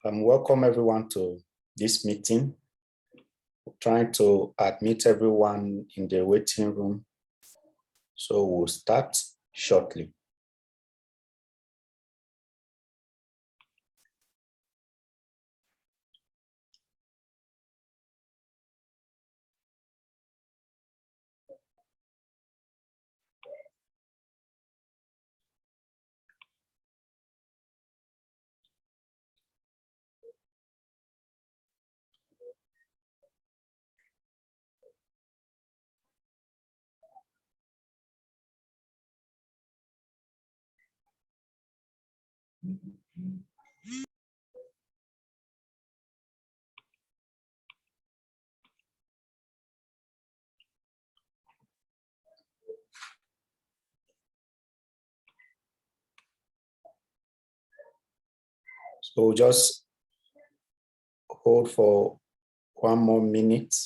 Welcome everyone to this meeting. We're trying to admit everyone in the waiting room. So we'll start shortly. So we'll just hold for 1 more minute.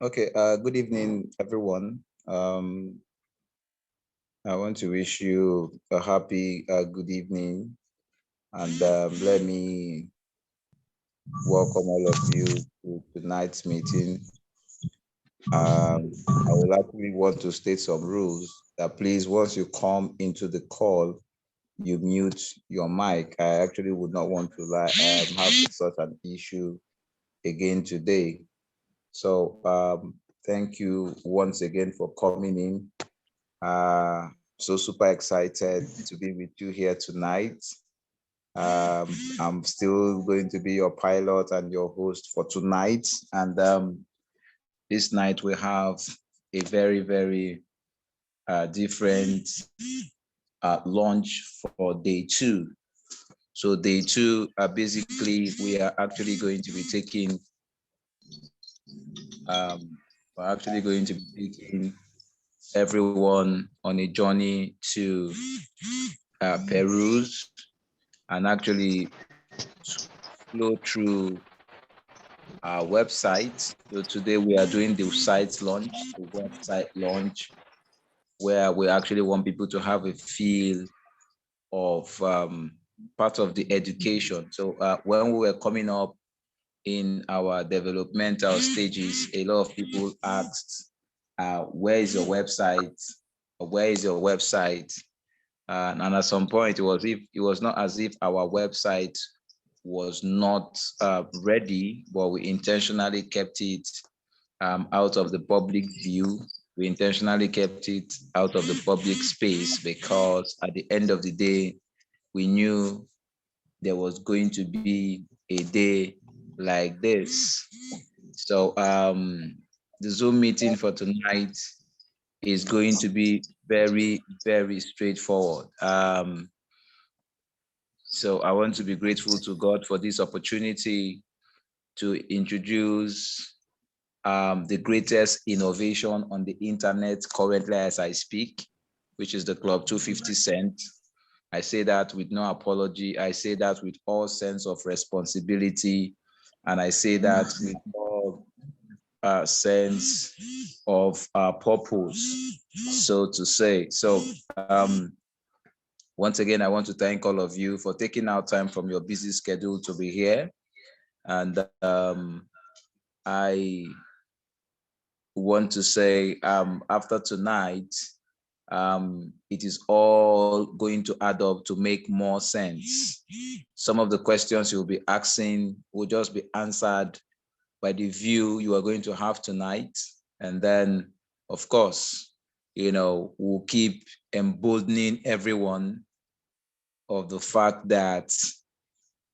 Okay, good evening, everyone. I want to wish you a happy good evening, and let me welcome all of you to tonight's meeting. I would actually want to state some rules that please, once you come into the call, you mute your mic. I actually would not want to have such an issue again today. So thank you once again for coming in. So super excited to be with you here tonight. I'm still going to be your pilot and your host for tonight. And this night we have a very, very different launch for day 2. So day 2, basically, we are actually going to be taking everyone on a journey to Peru's and actually flow through our website. So today we are doing the site launch, the website launch, where we actually want people to have a feel of part of the education. So when we were coming up in our developmental stages, a lot of people asked, where is your website? Where is your website? And at some point, it was not as if our website was not ready, but we intentionally kept it out of the public view. We intentionally kept it out of the public space because at the end of the day, we knew there was going to be a day like this. So the Zoom meeting for tonight is going to be very, very straightforward. So I want to be grateful to God for this opportunity to introduce the greatest innovation on the internet currently as I speak, which is the Club 250 Cent. I say that with no apology. I say that with all sense of responsibility. And I say that with all sense of purpose, so to say. So once again, I want to thank all of you for taking out time from your busy schedule to be here. And I want to say after tonight, it is all going to add up to make more sense. Some of the questions you'll be asking will just be answered by the view you are going to have tonight. And then, of course, we'll keep emboldening everyone of the fact that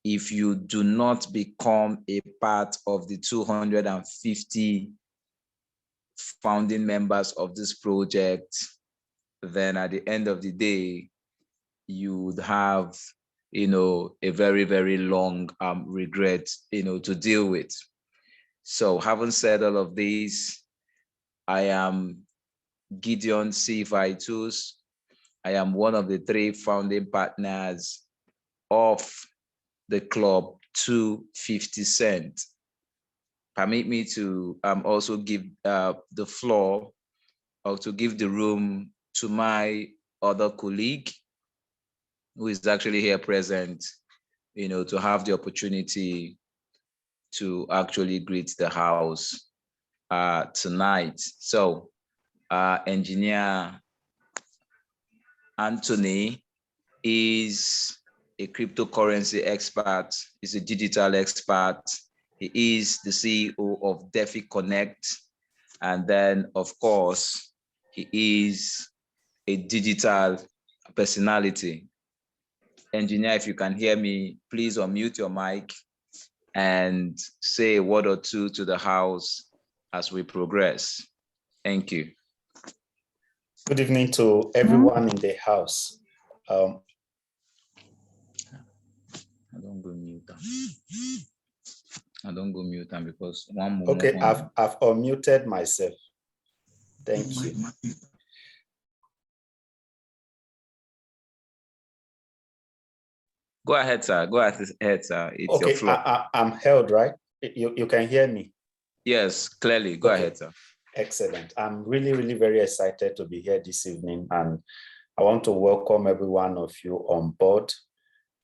if you do not become a part of the 250 founding members of this project, then at the end of the day, you would have, a very, very long regret, to deal with. So having said all of this, I am Gideon C. Vitus. I am one of the 3 founding partners of the Club 250 Cent. Permit me to also give the floor, or to give the room, to my other colleague who is actually here present, to have the opportunity to actually greet the house tonight. So Engineer Anthony is a cryptocurrency expert, is a digital expert. He is the CEO of DeFi Connect. And then, of course, he is a digital personality. Engineer, if you can hear me, please unmute your mic and say a word or two to the house as we progress. Thank you. Good evening to everyone in the house. I don't go mute them. I don't go mute them because one moment. Okay, I've unmuted myself. Thank you. Go ahead, sir. Go ahead, sir. It's okay, your floor. I'm held, right? You can hear me? Yes, clearly. Go ahead, sir. Excellent. I'm really, really very excited to be here this evening, and I want to welcome every one of you on board.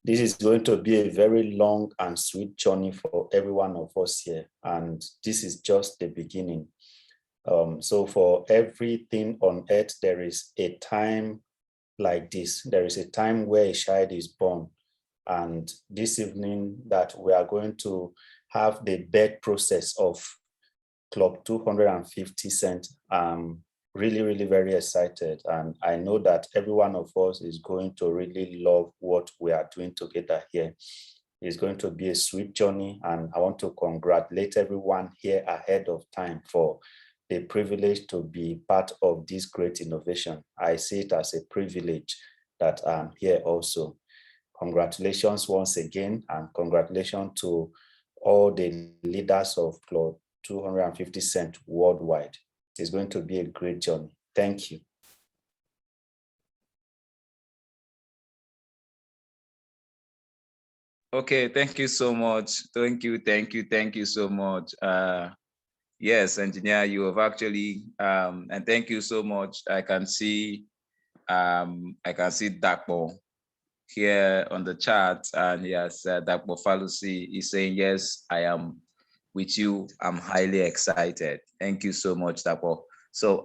This is going to be a very long and sweet journey for every one of us here, and this is just the beginning. So for everything on earth, there is a time like this. There is a time where a child is born, and this evening that we are going to have the birth process of Club 250 Cent. Really, really very excited. And I know that every one of us is going to really love what we are doing together here. It's going to be a sweet journey. And I want to congratulate everyone here ahead of time for the privilege to be part of this great innovation. I see it as a privilege that I'm here also. Congratulations once again, and congratulations to all the leaders of Club 250 Cent worldwide. It's going to be a great journey. Thank you. Okay, thank you so much. Thank you so much. Yes, engineer, you have actually, and thank you so much. I can see Dakpo here on the chat, and yes, Dakpo Falusi is saying, yes, I am with you. I'm highly excited. Thank you so much, Dakpo. So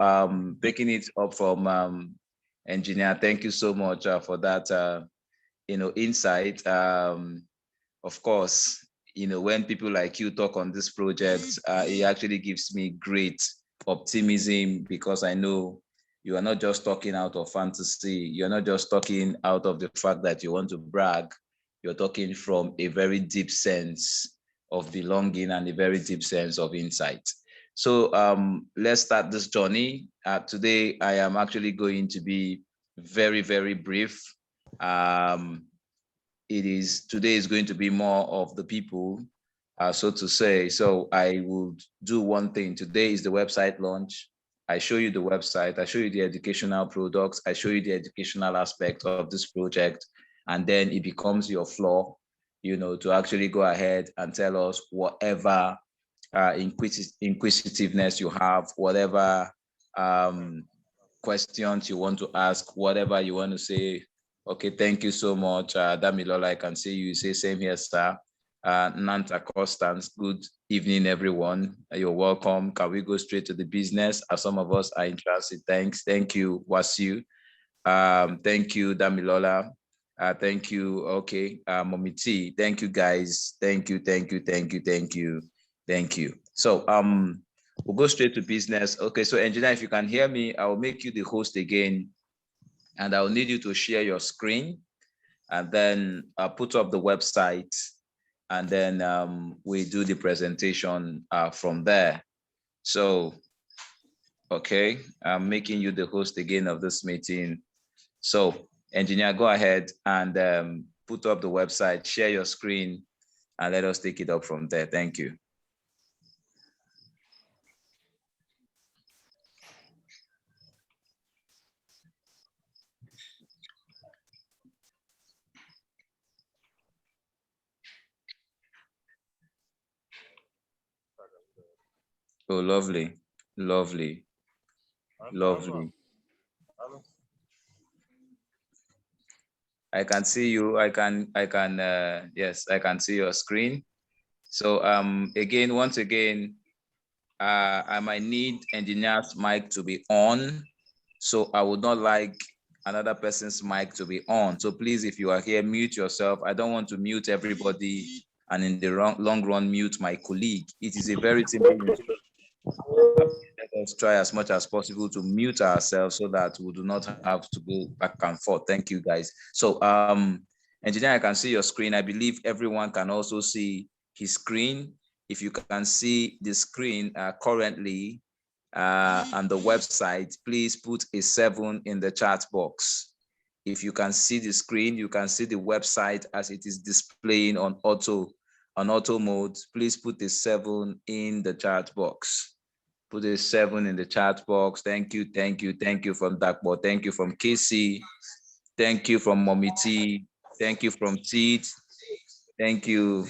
picking it up from engineer, thank you so much for that, insight. Of course, when people like you talk on this project, it actually gives me great optimism, because I know you are not just talking out of fantasy. You're not just talking out of the fact that you want to brag. You're talking from a very deep sense of belonging and a very deep sense of insight. So let's start this journey. Today, I am actually going to be very, very brief. Today is going to be more of the people, so to say. So I would do one thing. Today is the website launch. I show you the website, I show you the educational products, I show you the educational aspect of this project. and then it becomes your floor, you know, to actually go ahead and tell us whatever inquisitiveness you have, whatever questions you want to ask, whatever you want to say. Okay, thank you so much, Damilola. I can see you say same here, sir. Nanta Constance, good evening, everyone. You're welcome. Can we go straight to the business? As some of us are interested. Thanks. Thank you, Wasu. Thank you, Damilola. Thank you. Okay, Mommy T. Thank you, guys. Thank you, thank you, thank you, thank you, thank you. So we'll go straight to business. Okay, so engineer, if you can hear me, I will make you the host again, and I'll need you to share your screen, and then I'll put up the website, and then we do the presentation from there. So, okay, I'm making you the host again of this meeting. So, engineer, go ahead and put up the website, share your screen, and let us take it up from there. Thank you. Oh, lovely, lovely, lovely. I can see you. Yes, I can see your screen. So again, once again, I might need engineer's mic to be on. So I would not like another person's mic to be on. So please, if you are here, mute yourself. I don't want to mute everybody and in the long run, mute my colleague. It is a very simple mistake. Let us try as much as possible to mute ourselves so that we do not have to go back and forth. Thank you, guys. So engineer, I can see your screen. I believe everyone can also see his screen. If you can see the screen currently on the website, please put a 7 in the chat box. If you can see the screen, you can see the website as it is displaying on auto mode. Please put a 7 in the chat box. Put a 7 in the chat box. Thank you, thank you, thank you from Dakbo. Thank you from Casey. Thank you from Mommy T. Thank you from Teet. Thank you.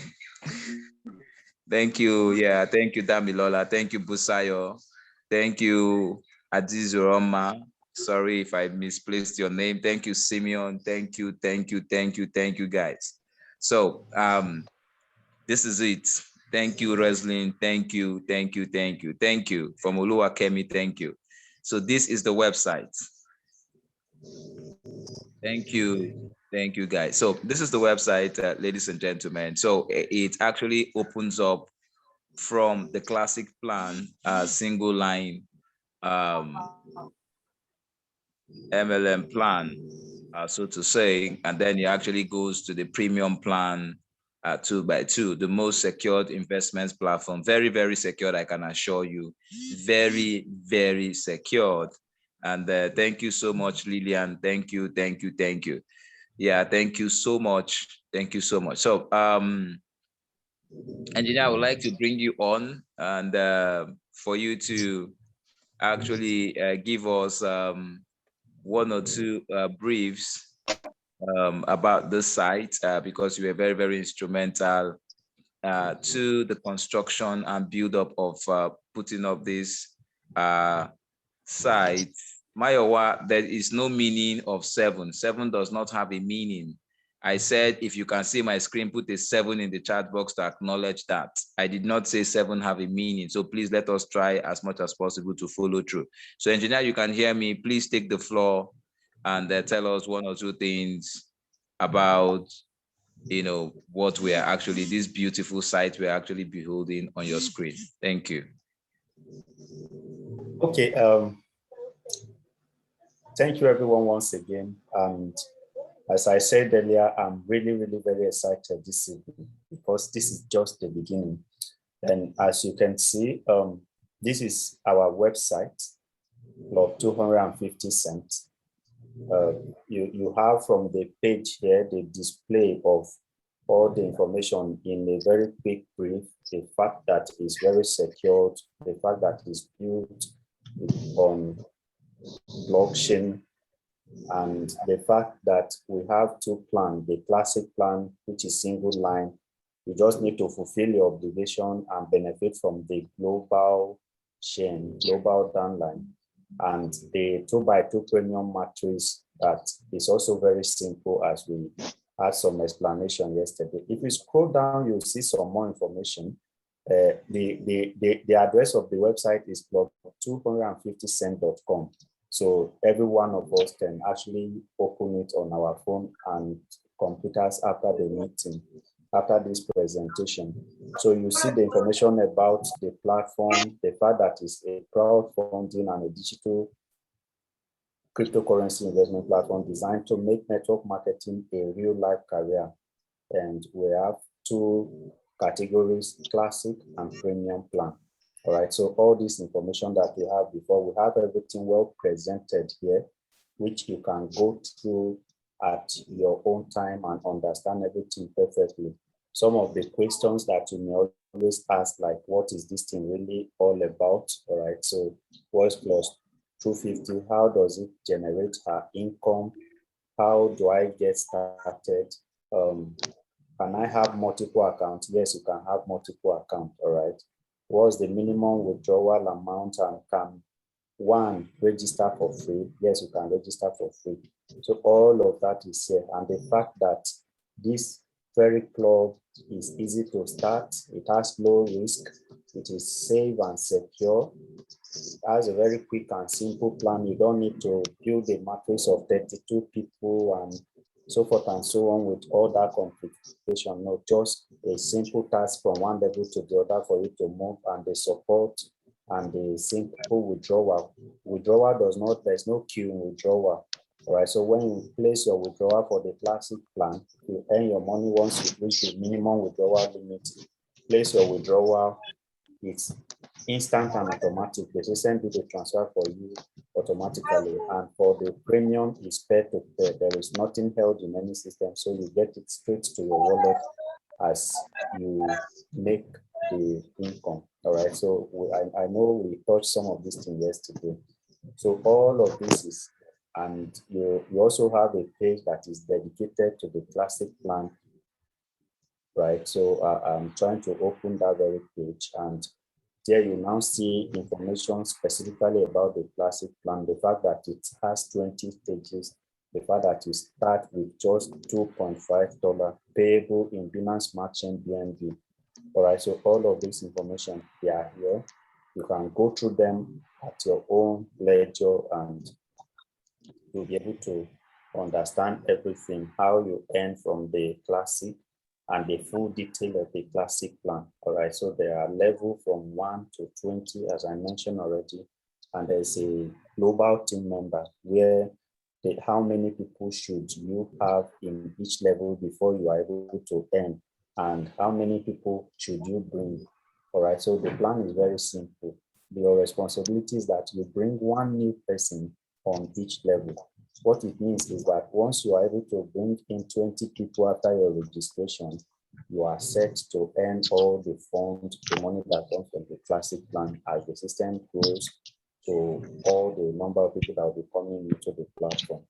Thank you. Yeah, thank you, Damilola. Thank you, Busayo. Thank you, Adizuroma. Sorry if I misplaced your name. Thank you, Simeon. Thank you, thank you, thank you, thank you, guys. So this is it. Thank you, Roslyn. Thank you, thank you, thank you, thank you. From Oluwakemi, thank you. So this is the website. Thank you. Thank you, guys. So this is the website, ladies and gentlemen. So it actually opens up from the classic plan, single line MLM plan, so to say, and then it actually goes to the premium plan 2x2, the most secured investments platform. Very, very secured, I can assure you. Very, very secured. And thank you so much, Lillian. Thank you, thank you, thank you. Yeah, thank you so much. Thank you so much. So, engineer, I would like to bring you on and for you to actually give us one or two briefs about this site because you were very, very instrumental to the construction and build up of putting up this site. Mayowa, there is no meaning of 7. 7 does not have a meaning. I said, if you can see my screen, put a 7 in the chat box to acknowledge that. I did not say 7 have a meaning. So please let us try as much as possible to follow through. So engineer, you can hear me. Please take the floor and tell us one or two things about, you know, what we are actually, this beautiful site we're actually beholding on your screen. Thank you. Okay. Thank you everyone once again. And as I said earlier, I'm really, really very excited this evening because this is just the beginning. And as you can see, this is our website, Club250Cent. You have from the page here, the display of all the information in a very quick brief, the fact that it's very secured, the fact that it's built on blockchain, And the fact that we have two plans, the classic plan, which is single line, you just need to fulfill your obligation and benefit from the global chain, global downline, and the 2x2 premium matrix that is also very simple, as we had some explanation yesterday. If you scroll down, you'll see some more information. The address of the website is club250cent.com. So every one of us can actually open it on our phone and computers after the meeting, after this presentation. So you see the information about the platform, the fact that it's a crowdfunding and a digital cryptocurrency investment platform designed to make network marketing a real life career. And we have two categories, classic and premium plan. All right, so all this information that we have before, we have everything well presented here, which you can go through at your own time and understand everything perfectly. Some of the questions that you may always ask, like, what is this thing really all about? All right, so what's plus 250? How does it generate her income? How do I get started? Can I have multiple accounts? Yes, you can have multiple accounts, all right. What's the minimum withdrawal amount, and can one register for free? Yes, you can register for free. So all of that is here. And the fact that this very club is easy to start, it has low risk, it is safe and secure, it has a very quick and simple plan. You don't need to build a matrix of 32 people and so forth and so on with all that complication. No, just a simple task from one level to the other for you to move, and the support and the simple withdrawal. Withdrawal does not, there's no queue in withdrawal. All right, so when you place your withdrawal for the classic plan, you earn your money once you reach the minimum withdrawal limit. Place your withdrawal, it's instant and automatic. The system do the transfer for you automatically. And for the premium, is pair to pair. There is nothing held in any system, so you get it straight to your wallet as you make the income. All right, so I know we touched some of these things yesterday. So all of this is, and you also have a page that is dedicated to the classic plan, right? So I'm trying to open that very page, and there you now see information specifically about the classic plan, the fact that it has 20 stages, the fact that you start with just $2.5 payable in Binance Smart Chain BNB. All right, so all of this information, they are here. You can go through them at your own leisure, and you'll be able to understand everything, how you earn from the classic and the full detail of the classic plan. All right, so there are levels from 1 to 20, as I mentioned already, and there's a global team member where how many people should you have in each level before you are able to earn, and how many people should you bring. All right, so the plan is very simple. Your responsibility is that you bring one new person on each level. What it means is that once you are able to bring in 20 people after your registration, you are set to earn all the funds, the money that comes from the classic plan as the system grows to all the number of people that will be coming into the platform.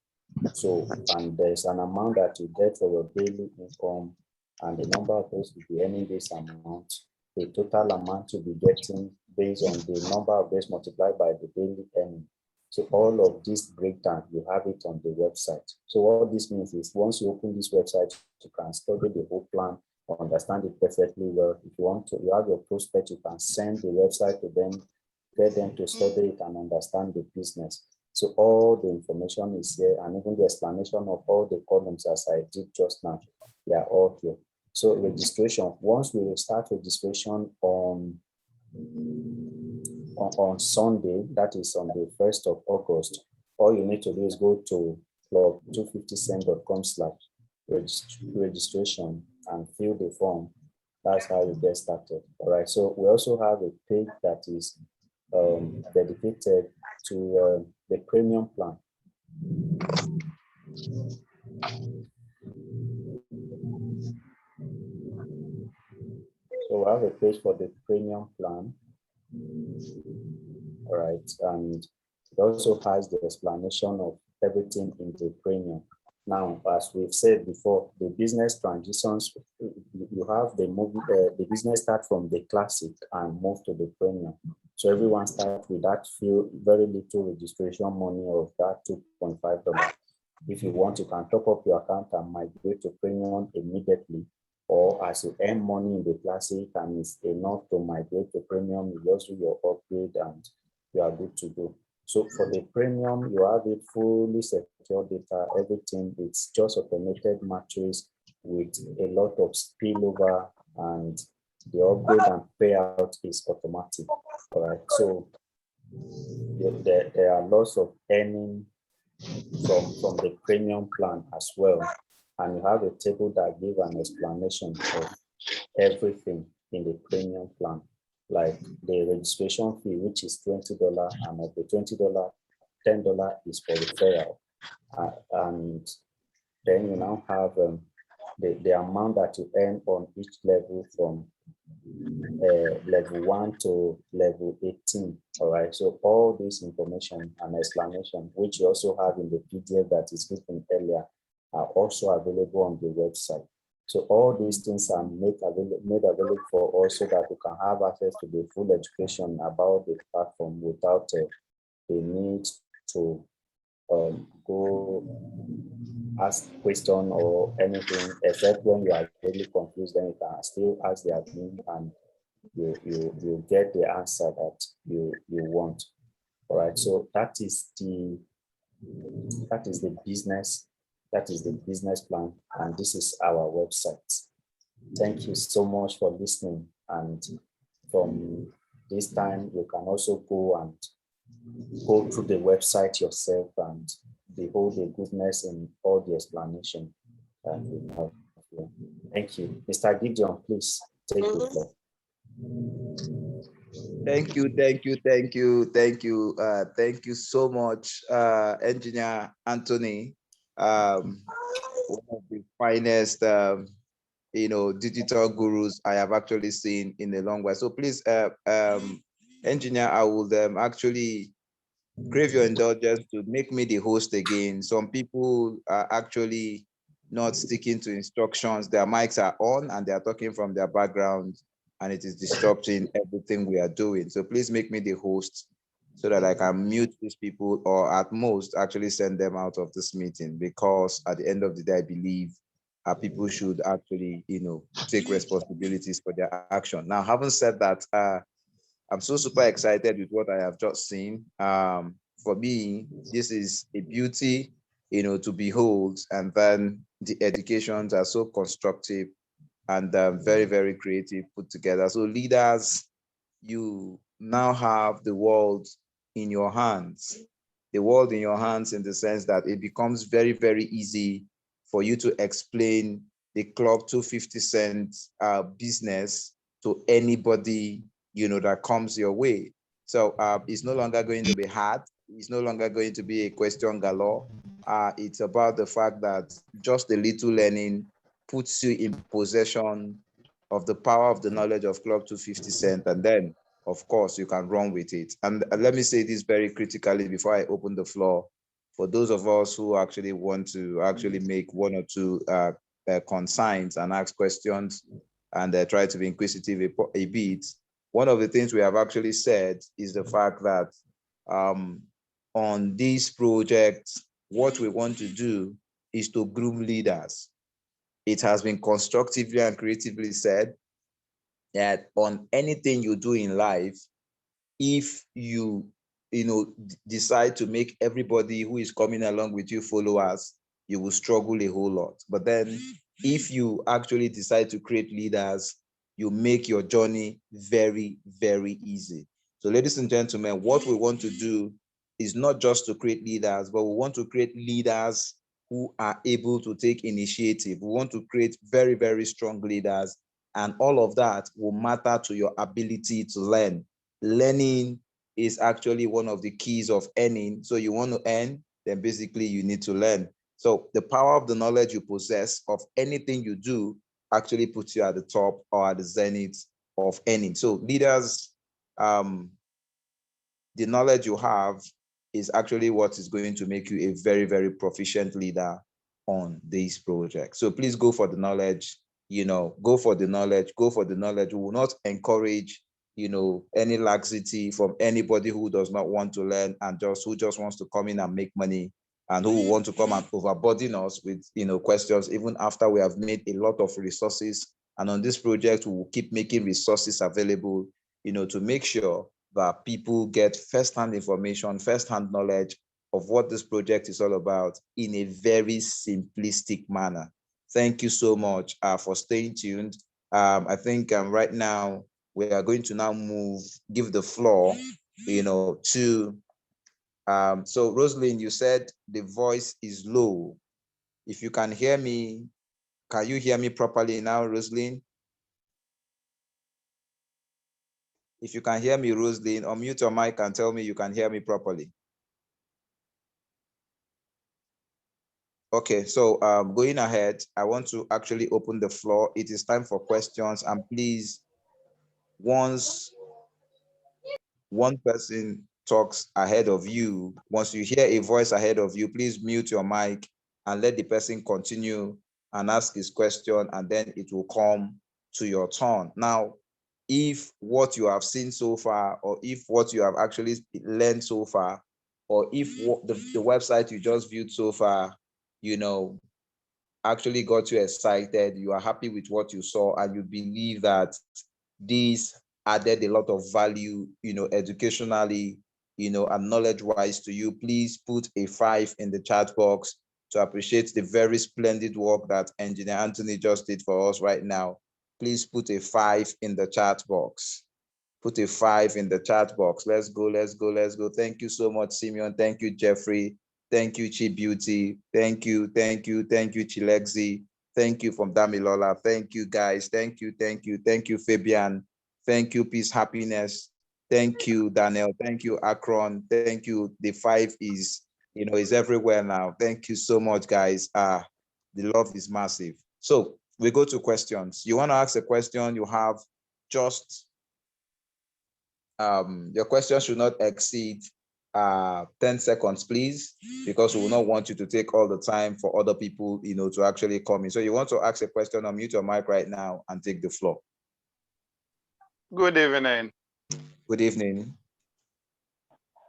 So, and there's an amount that you get for your daily income, and the number of days will be earning this amount. The total amount you'll be getting based on the number of days multiplied by the daily earning. So all of this breakdown, you have it on the website. So what this means is once you open this website, you can study the whole plan, understand it perfectly well. If you want to, you have your prospect, you can send the website to them, get them to study it and understand the business. So all the information is here, and even the explanation of all the columns as I did just now, they are all here. So registration, once we start registration on Sunday, that is on the 1st of August, all you need to do is go to club250cent.com/registration and fill the form. That's how you get started. All right, so we also have a page that is dedicated to the premium plan. So we have a page for the premium plan. All right, and it also has the explanation of everything in the premium. Now, as we've said before, the business transitions, you have the business start from the classic and move to the premium. So everyone starts with that very little registration money of that $2.5. If you want, you can top up your account and migrate to premium immediately. Or as you earn money in the classic and it's enough to migrate to premium, you just do your upgrade and you are good to go. So for the premium, you have it fully secure data, everything. It's just automated matches with a lot of spillover, and the upgrade and payout is automatic. All right. So there are lots of earning from the premium plan as well. And you have a table that gives an explanation of everything in the premium plan, like the registration fee, which is $20, and of the $20, $10 is for referral. And then you now have the amount that you earn on each level from level 1 to level 18. All right. So all this information and explanation, which you also have in the PDF that is written earlier, are also available on the website. So all these things are made available for us so that we can have access to the full education about the platform without the need to go ask question or anything, except when you are really confused, then you can still ask the admin and you get the answer that you want. All right. So that is the business plan, and this is our website. Thank you so much for listening. And from this time, you can also go through the website yourself and behold the goodness in all the explanation that we have here. Thank you. Mr. Gideon, please take the floor. Thank you so much, Engineer Anthony, one of the finest, digital gurus I have actually seen in a long while. So please, Engineer, I will actually crave your indulgence to make me the host again. Some people are actually not sticking to instructions. Their mics are on and they are talking from their background, and it is disrupting everything we are doing. So please make me the host so that I can mute these people, or at most actually send them out of this meeting, because at the end of the day, I believe people should actually, take responsibilities for their action. Now, having said that, I'm so super excited with what I have just seen. For me, this is a beauty, to behold, and then the educations are so constructive and very, very creative, put together. So leaders, you now have the world in your hands. The world in your hands in the sense that it becomes very, very easy for you to explain the Club250Cent business to anybody, that comes your way. So it's no longer going to be hard. It's no longer going to be a question galore. It's about the fact that just a little learning puts you in possession of the power of the knowledge of Club250Cent, and then, of course, you can run with it. And let me say this very critically before I open the floor. For those of us who actually want to actually make one or two consigns and ask questions and try to be inquisitive a bit, one of the things we have actually said is the fact that on this project, what we want to do is to groom leaders. It has been constructively and creatively said that on anything you do in life, if you decide to make everybody who is coming along with you followers, you will struggle a whole lot. But then if you actually decide to create leaders, you make your journey very, very easy. So ladies and gentlemen, what we want to do is not just to create leaders, but we want to create leaders who are able to take initiative. We want to create very, very strong leaders, and all of that will matter to your ability to learn. Learning is actually one of the keys of earning. So you want to earn, then basically you need to learn. So the power of the knowledge you possess of anything you do actually puts you at the top or at the zenith of earning. So leaders, the knowledge you have is actually what is going to make you a very, very proficient leader on this project. So please go for the knowledge, go for the knowledge, go for the knowledge. We will not encourage, any laxity from anybody who does not want to learn and who just wants to come in and make money, and who want to come and overburden us with, questions, even after we have made a lot of resources. And on this project, we will keep making resources available, to make sure that people get first-hand information, first-hand knowledge of what this project is all about in a very simplistic manner. Thank you so much for staying tuned. I think right now we are going to now give the floor, to, so Rosalind, you said the voice is low. If you can hear me, can you hear me properly now, Rosalind? If you can hear me, Rosalind, unmute your mic and tell me you can hear me properly. Okay, so going ahead, I want to actually open the floor. It is time for questions, and please, once one person talks ahead of you, once you hear a voice ahead of you, please mute your mic and let the person continue and ask his question, and then it will come to your turn. Now, if what you have seen so far, or if what you have actually learned so far, or if the website you just viewed so far, actually got you excited, you are happy with what you saw, and you believe that this added a lot of value, educationally, and knowledge-wise to you, please put a 5 in the chat box to appreciate the very splendid work that Engineer Anthony just did for us right now. Please put a 5 in the chat box. Put a 5 in the chat box. Let's go, let's go, let's go. Thank you so much, Simeon. Thank you, Jeffrey. Thank you, Chi Beauty. Thank you, thank you, thank you, Chilexi. Thank you from Damilola. Thank you, guys. Thank you, thank you, thank you, Fabian. Thank you, Peace, Happiness. Thank you, Daniel. Thank you, Akron. Thank you. The 5 is, is everywhere now. Thank you so much, guys. The love is massive. So we go to questions. You want to ask a question, you have just your question should not exceed 10 seconds, please, because we will not want you to take all the time for other people, to actually come in. So you want to ask a question, unmute your mic right now and take the floor. Good evening. Good evening.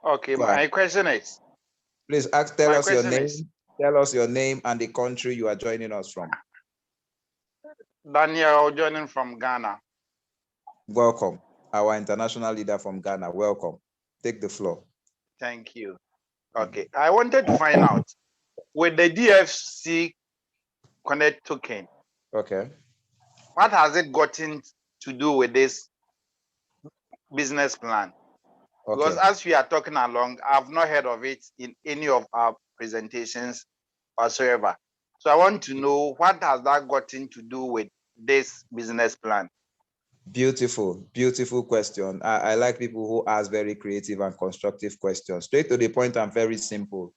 Okay, my question is. Please tell us your name. Tell us your name and the country you are joining us from. Daniel, joining from Ghana. Welcome. Our international leader from Ghana. Welcome. Take the floor. Thank you. Okay, I wanted to find out with the DFC Connect token. Okay. What has it gotten to do with this business plan? Okay. Because as we are talking along, I've not heard of it in any of our presentations whatsoever. So I want to know, what has that gotten to do with this business plan? Beautiful, beautiful question. I like people who ask very creative and constructive questions. Straight to the point and very simple.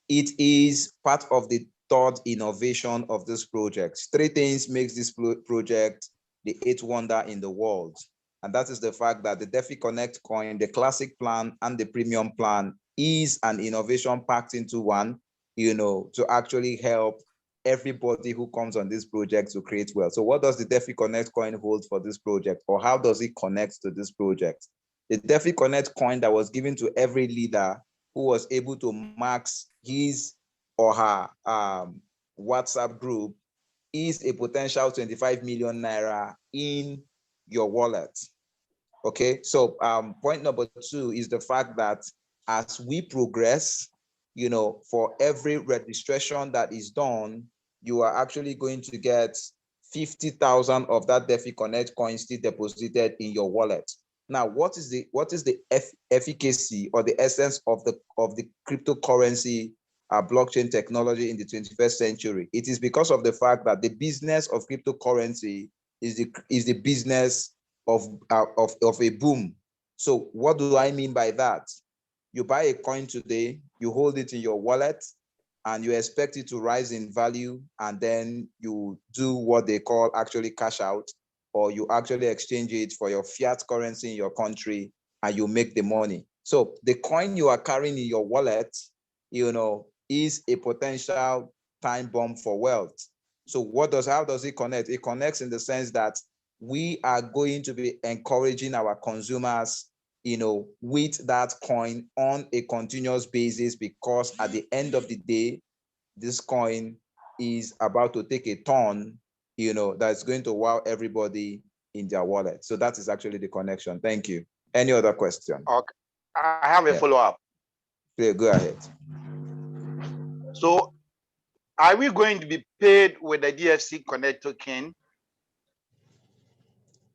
It is part of the third innovation of this project. 3 things makes this project the 8th wonder in the world. And that is the fact that the DeFi Connect coin, the classic plan and the premium plan, is an innovation packed into one, to actually help everybody who comes on this project to create wealth. So what does the DeFi Connect coin hold for this project, or how does it connect to this project? The DeFi Connect coin that was given to every leader who was able to max his or her WhatsApp group is a potential 25 million naira in your wallet. Okay, so point number 2 is the fact that as we progress, for every registration that is done, you are actually going to get 50,000 of that DeFi Connect coin still deposited in your wallet. Now, what is the efficacy or the essence of the cryptocurrency blockchain technology in the 21st century? It is because of the fact that the business of cryptocurrency is the business of a boom. So what do I mean by that? You buy a coin today, you hold it in your wallet, and you expect it to rise in value, and then you do what they call actually cash out, or you actually exchange it for your fiat currency in your country, and you make the money. So the coin you are carrying in your wallet, is a potential time bomb for wealth. So how does it connect? It connects in the sense that we are going to be encouraging our consumers, with that coin on a continuous basis, because at the end of the day, this coin is about to take a turn, that's going to wow everybody in their wallet. So that is actually the connection. Thank you. Any other question? Okay. I have a follow-up. Yeah, go ahead. So are we going to be paid with the DFC Connect token?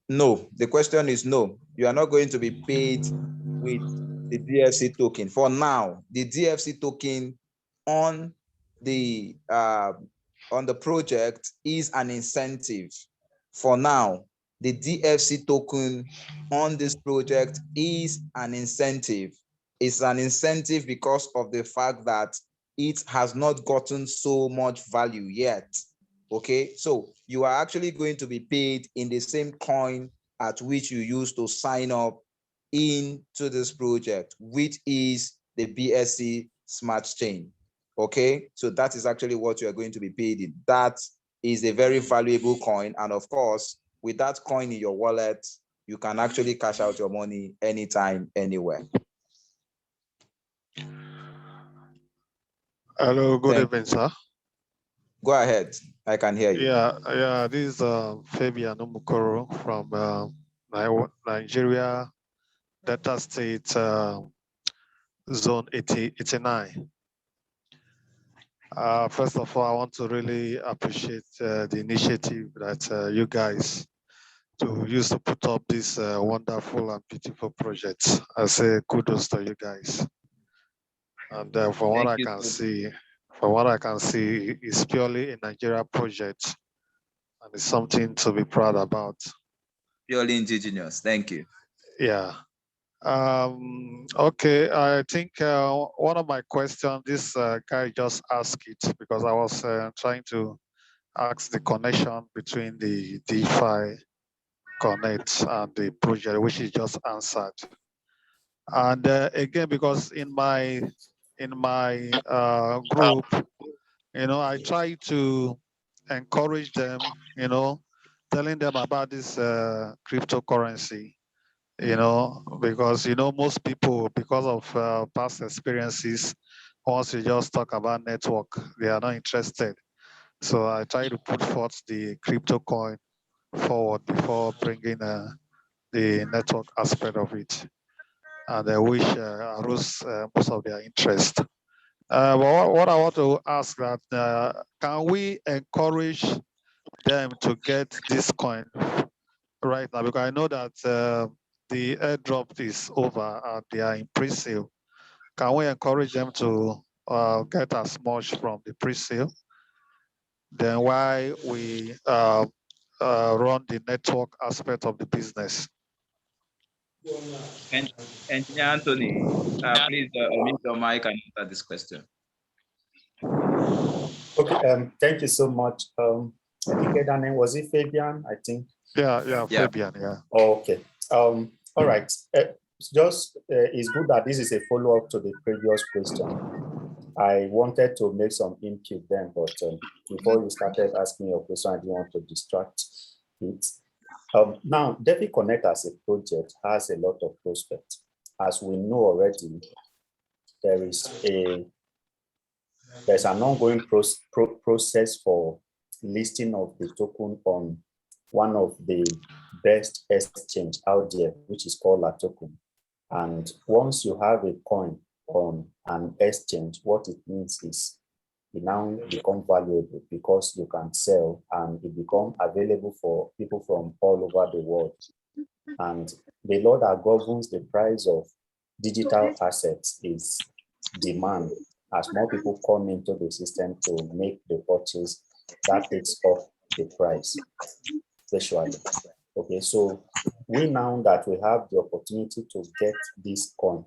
No, the question is no. You are not going to be paid with the DFC token. For now, the DFC token on the project is an incentive. For now, the DFC token on this project is an incentive. It's an incentive because of the fact that it has not gotten so much value yet. Okay, so you are actually going to be paid in the same coin at which you used to sign up into this project, which is the BSC Smart Chain. Okay, so that is actually what you are going to be paid in. That is a very valuable coin. And of course, with that coin in your wallet, you can actually cash out your money anytime, anywhere. Hello, good evening, sir. Go ahead. I can hear you. Yeah. This is Fabian Umukoro from Nigeria, Delta State, Zone 89. First of all, I want to really appreciate the initiative that you guys to use to put up this wonderful and beautiful project. I say kudos to you guys. And from what I can see, it's purely a Nigeria project, and it's something to be proud about. Purely indigenous. Thank you. Yeah. Okay. I think one of my questions, this guy just asked it because I was trying to ask the connection between the DeFi Connect and the project, which is just answered. And again, because in my group, I try to encourage them, telling them about this cryptocurrency, because, most people, because of past experiences, once you just talk about network, they are not interested. So I try to put forth the crypto coin forward before bringing the network aspect of it. And I wish arose most of their interest. But what I want to ask that, can we encourage them to get this coin right now? Because I know that the airdrop is over and they are in pre-sale. Can we encourage them to get as much from the pre-sale? Then why we run the network aspect of the business? Engineer Anthony, please unmute your mic and answer this question. Okay, thank you so much. I think that name, was it Fabian? I think. Yeah, Fabian, yeah. Oh, okay. All right. It's good that this is a follow-up to the previous question. I wanted to make some input then, but before you started asking your question, I didn't want to distract it. Now, DeFi Connect as a project has a lot of prospects. As we know already, there's an ongoing process for listing of the token on one of the best exchange out there, which is called La Token. And once you have a coin on an exchange, what it means is it now becomes valuable because you can sell and it becomes available for people from all over the world. And the law that governs the price of digital assets is demand. As more people come into the system to make the purchase, that takes off the price, especially. Okay, so we now that we have the opportunity to get this coin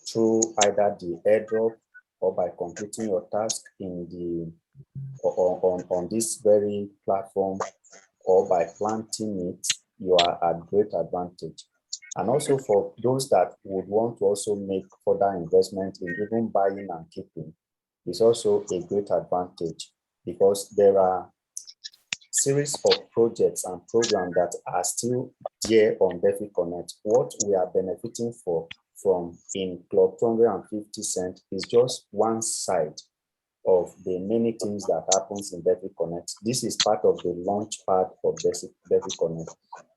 through either the airdrop or by completing your task in the on this very platform or by planting it, you are at great advantage. And also for those that would want to also make further investment in even buying and keeping, is also a great advantage, because there are series of projects and programs that are still there on DeFi Connect. What we are benefiting from in Club250Cent is just one side of the many things that happens in DeFi Connect. This is part of the launch part of DeFi Connect,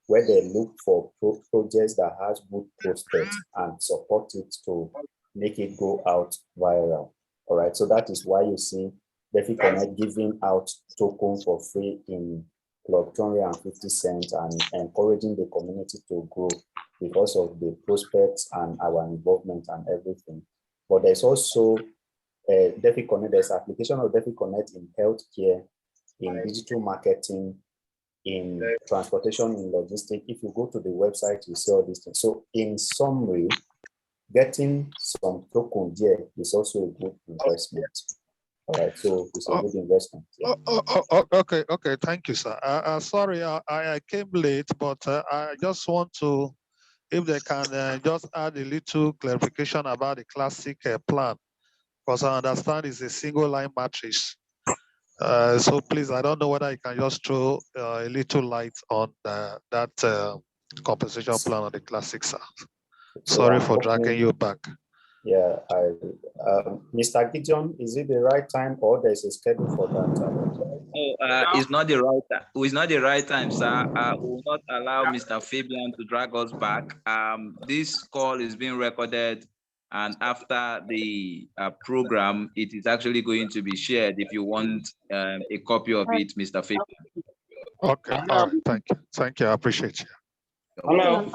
where they look for projects that has good prospects and support it to make it go out viral. All right, so that is why you see DeFi Connect giving out token for free in Club250Cent and encouraging the community to grow because of the prospects and our involvement and everything. But there's also DeFi Connect, there's application of DeFi Connect in healthcare, in digital marketing, in transportation, in logistics. If you go to the website, you see all these things. So in summary, getting some token there is also a good investment. All right, so it's a good investment. Yeah. Okay, thank you, sir. Sorry, I came late, but I just want to, if they can just add a little clarification about the classic plan, because I understand it's a single line matrix. So please, I don't know whether you can just throw a little light on that compensation plan on the classic, sir. Sorry for dragging you back. Yeah, Mr. Gideon, is it the right time or there's a schedule for that? It's not the right time. It's not the right time, sir. We will not allow Mr. Fabian to drag us back. This call is being recorded, and after the program, it is actually going to be shared. If you want a copy of it, Mr. Fabian. Okay, all right, thank you. I appreciate you. Hello.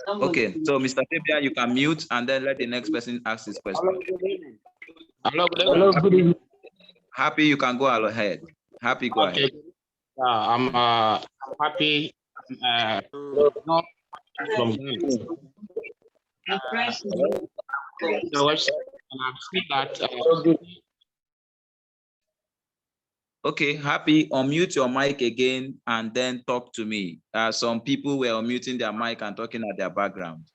Okay, so Mr. Fabian, you can mute and then let the next person ask his question. Hello, good evening. Happy, you can go ahead. Happy, go ahead. I'm happy from Ghana. The website, and I've seen that. Okay, Happy, unmute your mic again and then talk to me. Some people were unmuting their mic and talking at their background.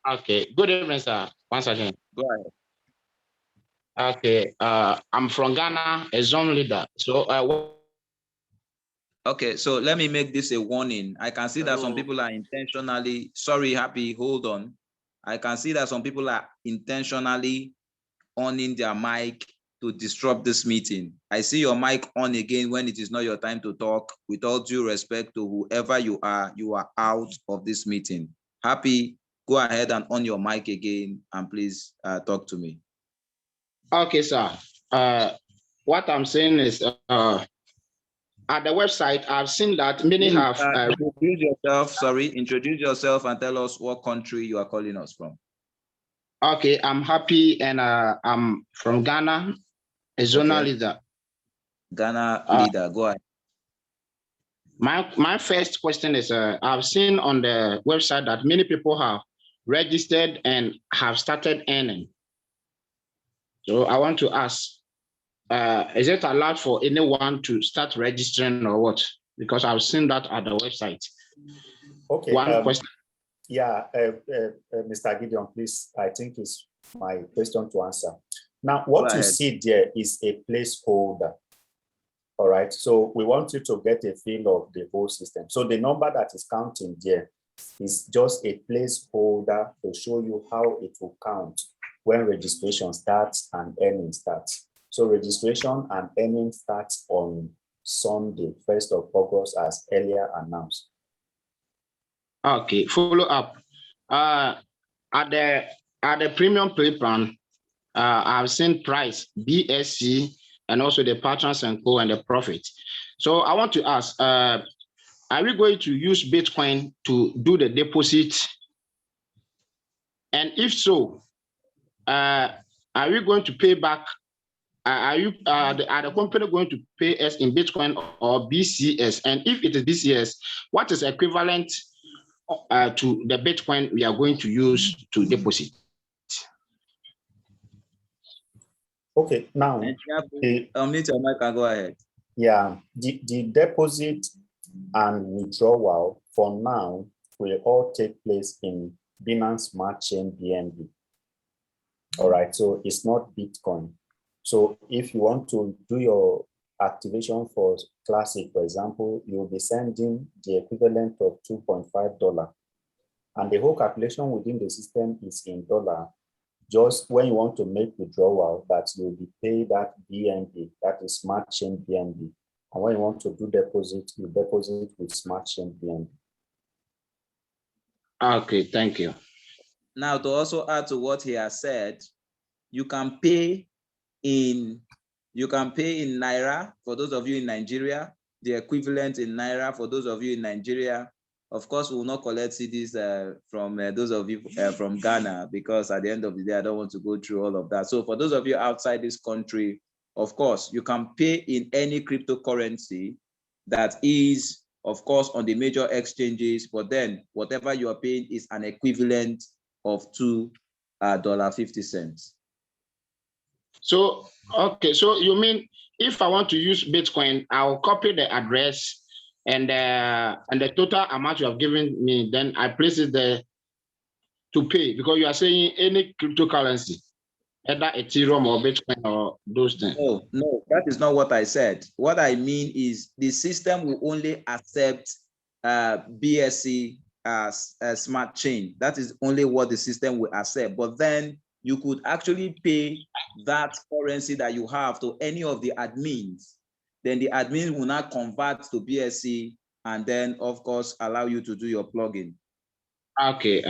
Okay, good evening, sir. Once again. Go ahead. Okay, I'm from Ghana, a zone leader. So, okay, so let me make this a warning. I can see that some people are intentionally, sorry, Happy, hold on. I can see that some people are intentionally owning their mic to disrupt this meeting. I see your mic on again when it is not your time to talk. With all due respect to whoever you are out of this meeting. Happy, go ahead and on your mic again and please talk to me. Okay, sir. What I'm saying is, at the website, I've seen that many have. Introduce yourself and tell us what country you are calling us from. Okay, I'm Happy and I'm from Ghana, a zonal leader. Ghana leader, go ahead. My first question is, I've seen on the website that many people have registered and have started earning. So I want to ask, is it allowed for anyone to start registering or what? Because I've seen that at the website. Okay. One question. Yeah, Mr. Gideon, please, I think it's my question to answer. Now, what you see there is a placeholder. All right, so we want you to get a feel of the whole system. So the number that is counting there is just a placeholder to show you how it will count when registration starts and earning starts. So registration and earning starts on Sunday, 1st of August, as earlier announced. Okay, follow up. At the premium pay plan, I've seen price, BSC, and also the patrons and co and the profit. So I want to ask, are we going to use Bitcoin to do the deposit? And if so, are we going to pay back? Are the company going to pay us in Bitcoin or BCS? And if it is BCS, what is equivalent to the Bitcoin we are going to use to deposit? Okay, now unmute your mic and go ahead. Yeah, the deposit and withdrawal for now will all take place in Binance Smart Chain BNB. All right, so it's not Bitcoin. So if you want to do your activation for Classic, for example, you'll be sending the equivalent of $2.5. And the whole calculation within the system is in dollar. Just when you want to make withdrawal, that you'll be paid that BNB, that is Smart Chain BNB. And when you want to do deposit, you deposit with Smart Chain BNB. Okay, thank you. Now, to also add to what he has said, you can pay in Naira for those of you in Nigeria, the equivalent in Naira for those of you in Nigeria. Of course, we will not collect CDs from those of you from Ghana, because at the end of the day, I don't want to go through all of that. So for those of you outside this country, of course, you can pay in any cryptocurrency that is, of course, on the major exchanges, but then whatever you are paying is an equivalent of $2.50. So, okay, so you mean if I want to use Bitcoin, I'll copy the address and the total amount you have given me, then I place it there to pay, because you are saying any cryptocurrency, either Ethereum or Bitcoin or those things. No, that is not what I said. What I mean is the system will only accept BSC as a smart chain. That is only what the system will accept. But then you could actually pay that currency that you have to any of the admins. Then the admin will not convert to BSC and then, of course, allow you to do your plugin. Okay.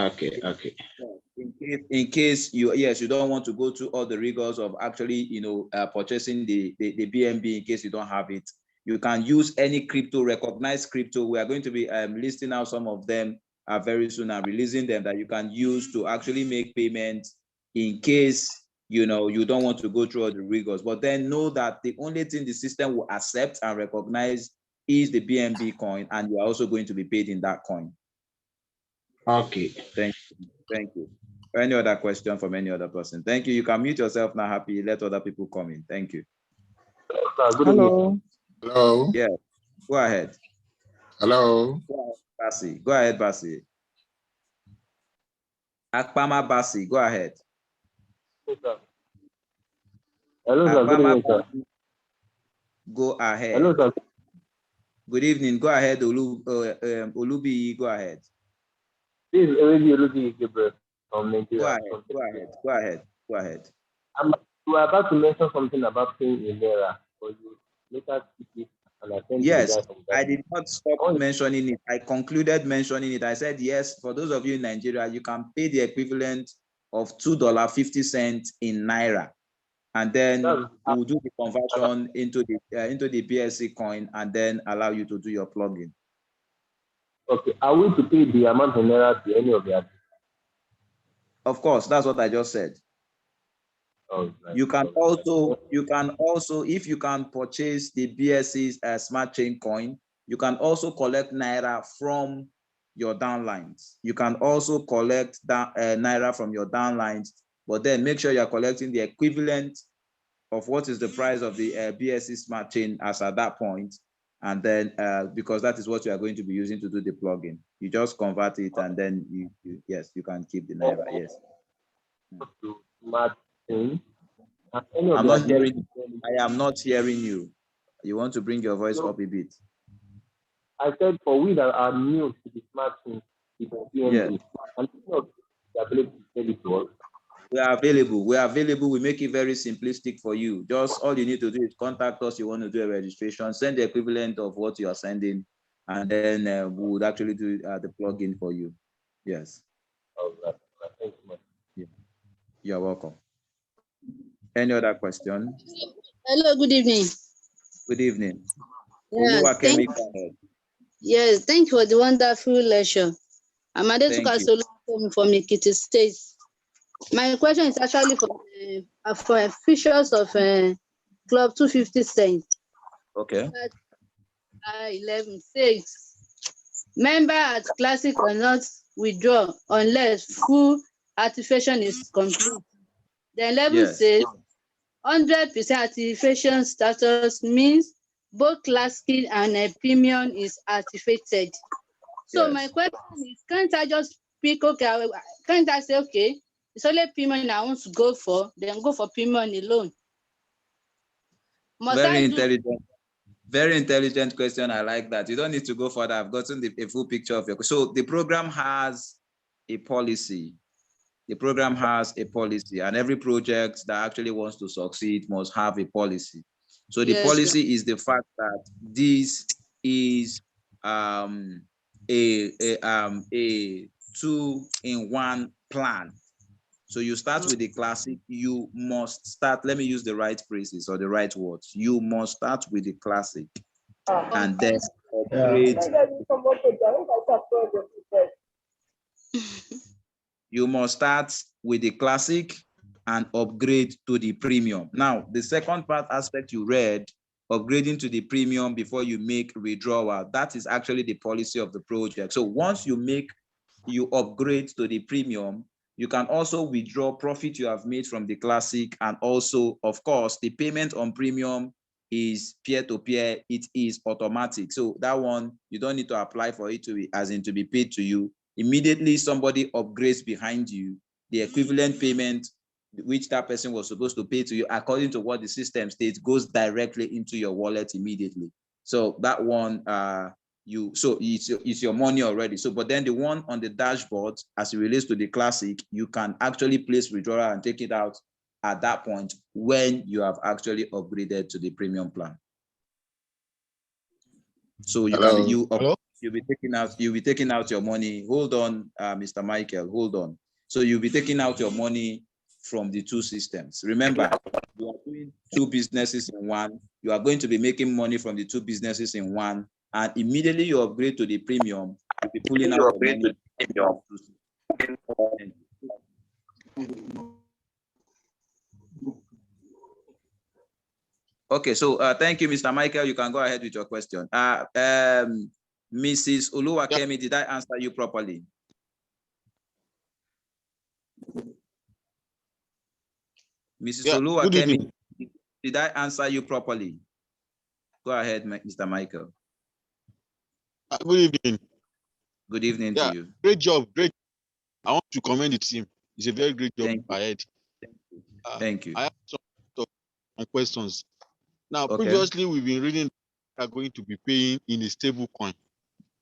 In case you don't want to go through all the rigors of actually purchasing the BNB in case you don't have it, you can use any crypto, recognized crypto. We are going to be listing out some of them very soon and releasing them that you can use to actually make payments in case you don't want to go through all the rigors. But then know that the only thing the system will accept and recognize is the BNB coin, and you are also going to be paid in that coin. Okay. Thank you. Any other question from any other person? Thank you. You can mute yourself now, Happy. Let other people come in. Thank you. Hello. Hello. Yeah, go ahead. Hello. Basi. Go ahead, Basi. Akpama Basi, go ahead. Hello, sir. Good evening, sir. Go ahead. Hello, sir. Good evening. Go ahead, Olubi. Go ahead. This is Olubi Gabriel from Nigeria. Go ahead. You were about to mention something about paying in Naira, but you later skip it and attend to the Yes, guy from I did not stop mentioning it. I concluded mentioning it. I said, yes, for those of you in Nigeria, you can pay the equivalent of $2.50 in Naira. And then we'll do the conversion into the BSC coin and then allow you to do your plugin. Okay. Are we to pay the amount in Naira to any of the others? Of course, that's what I just said. Oh, right. You can also, if you can purchase the BSC's smart chain coin, you can also collect Naira from your downlines. You can also collect that Naira from your downlines, but then make sure you're collecting the equivalent of what is the price of the BSC smart chain as at that point. And then because that is what you are going to be using to do the plugin. You just convert it and then you can keep the Naira, yes. Smart chain. I'm not hearing you. I am not hearing you. You want to bring your voice up a bit. I said for we that are new to the smart chain, yes. And the ability to sell it to us. We are available. We make it very simplistic for you. Just all you need to do is contact us. You want to do a registration, send the equivalent of what you are sending, and then we would actually do the plugin for you. Yes. All right. Thank you much. Yeah. You're welcome. Any other question? Hello, good evening. Good evening. Yes, thank you for the wonderful lecture. I'm Adetuka Solo from Ekiti State. My question is actually for features of Club 250Cent. Okay. 11 says, member at Classic cannot withdraw unless full activation is complete. The 11 says 100% activation status means both Classic and a premium is activated. So my question is, can't I just pick, okay, can't I say, okay, it's only premium I want to go for, then go for premium alone? Very intelligent question. I like that. You don't need to go further. I've gotten a full picture of your. So the program has a policy. The program has a policy, and every project that actually wants to succeed must have a policy. So the policy is the fact that this is a 2-in-1 plan. So you start with the classic, you must start, let me use the right phrases or the right words. You must start with the classic and then upgrade. You must start with the classic and upgrade to the premium. Now, the second part aspect you read, upgrading to the premium before you make withdrawal, that is actually the policy of the project. So once you upgrade to the premium, you can also withdraw profit you have made from the classic, and also, of course, the payment on premium is peer-to-peer, it is automatic. So that one, you don't need to apply for it to be paid to you. Immediately somebody upgrades behind you, the equivalent payment which that person was supposed to pay to you, according to what the system states, goes directly into your wallet immediately. So that one, it's your money already. So, but then the one on the dashboard, as it relates to the classic, you can actually place withdrawal and take it out at that point when you have actually upgraded to the premium plan. So you'll be taking out your money. Hold on, Mr. Michael, hold on. So you'll be taking out your money from the two systems. Remember, you are doing two businesses in one. You are going to be making money from the two businesses in one, and immediately you upgrade to the premium, you'll be pulling out your money. Okay, so thank you, Mr. Michael. You can go ahead with your question. Mrs. Oluwakemi, did I answer you properly? Mrs. Oluwakemi, did I answer you properly? Go ahead, Mr. Michael. Good evening. Good evening to you. Great job. Great. I want to commend the team. It's a very great job ahead. Thank you. I have some questions. Now, previously, we've been reading that are going to be paying in a stable coin,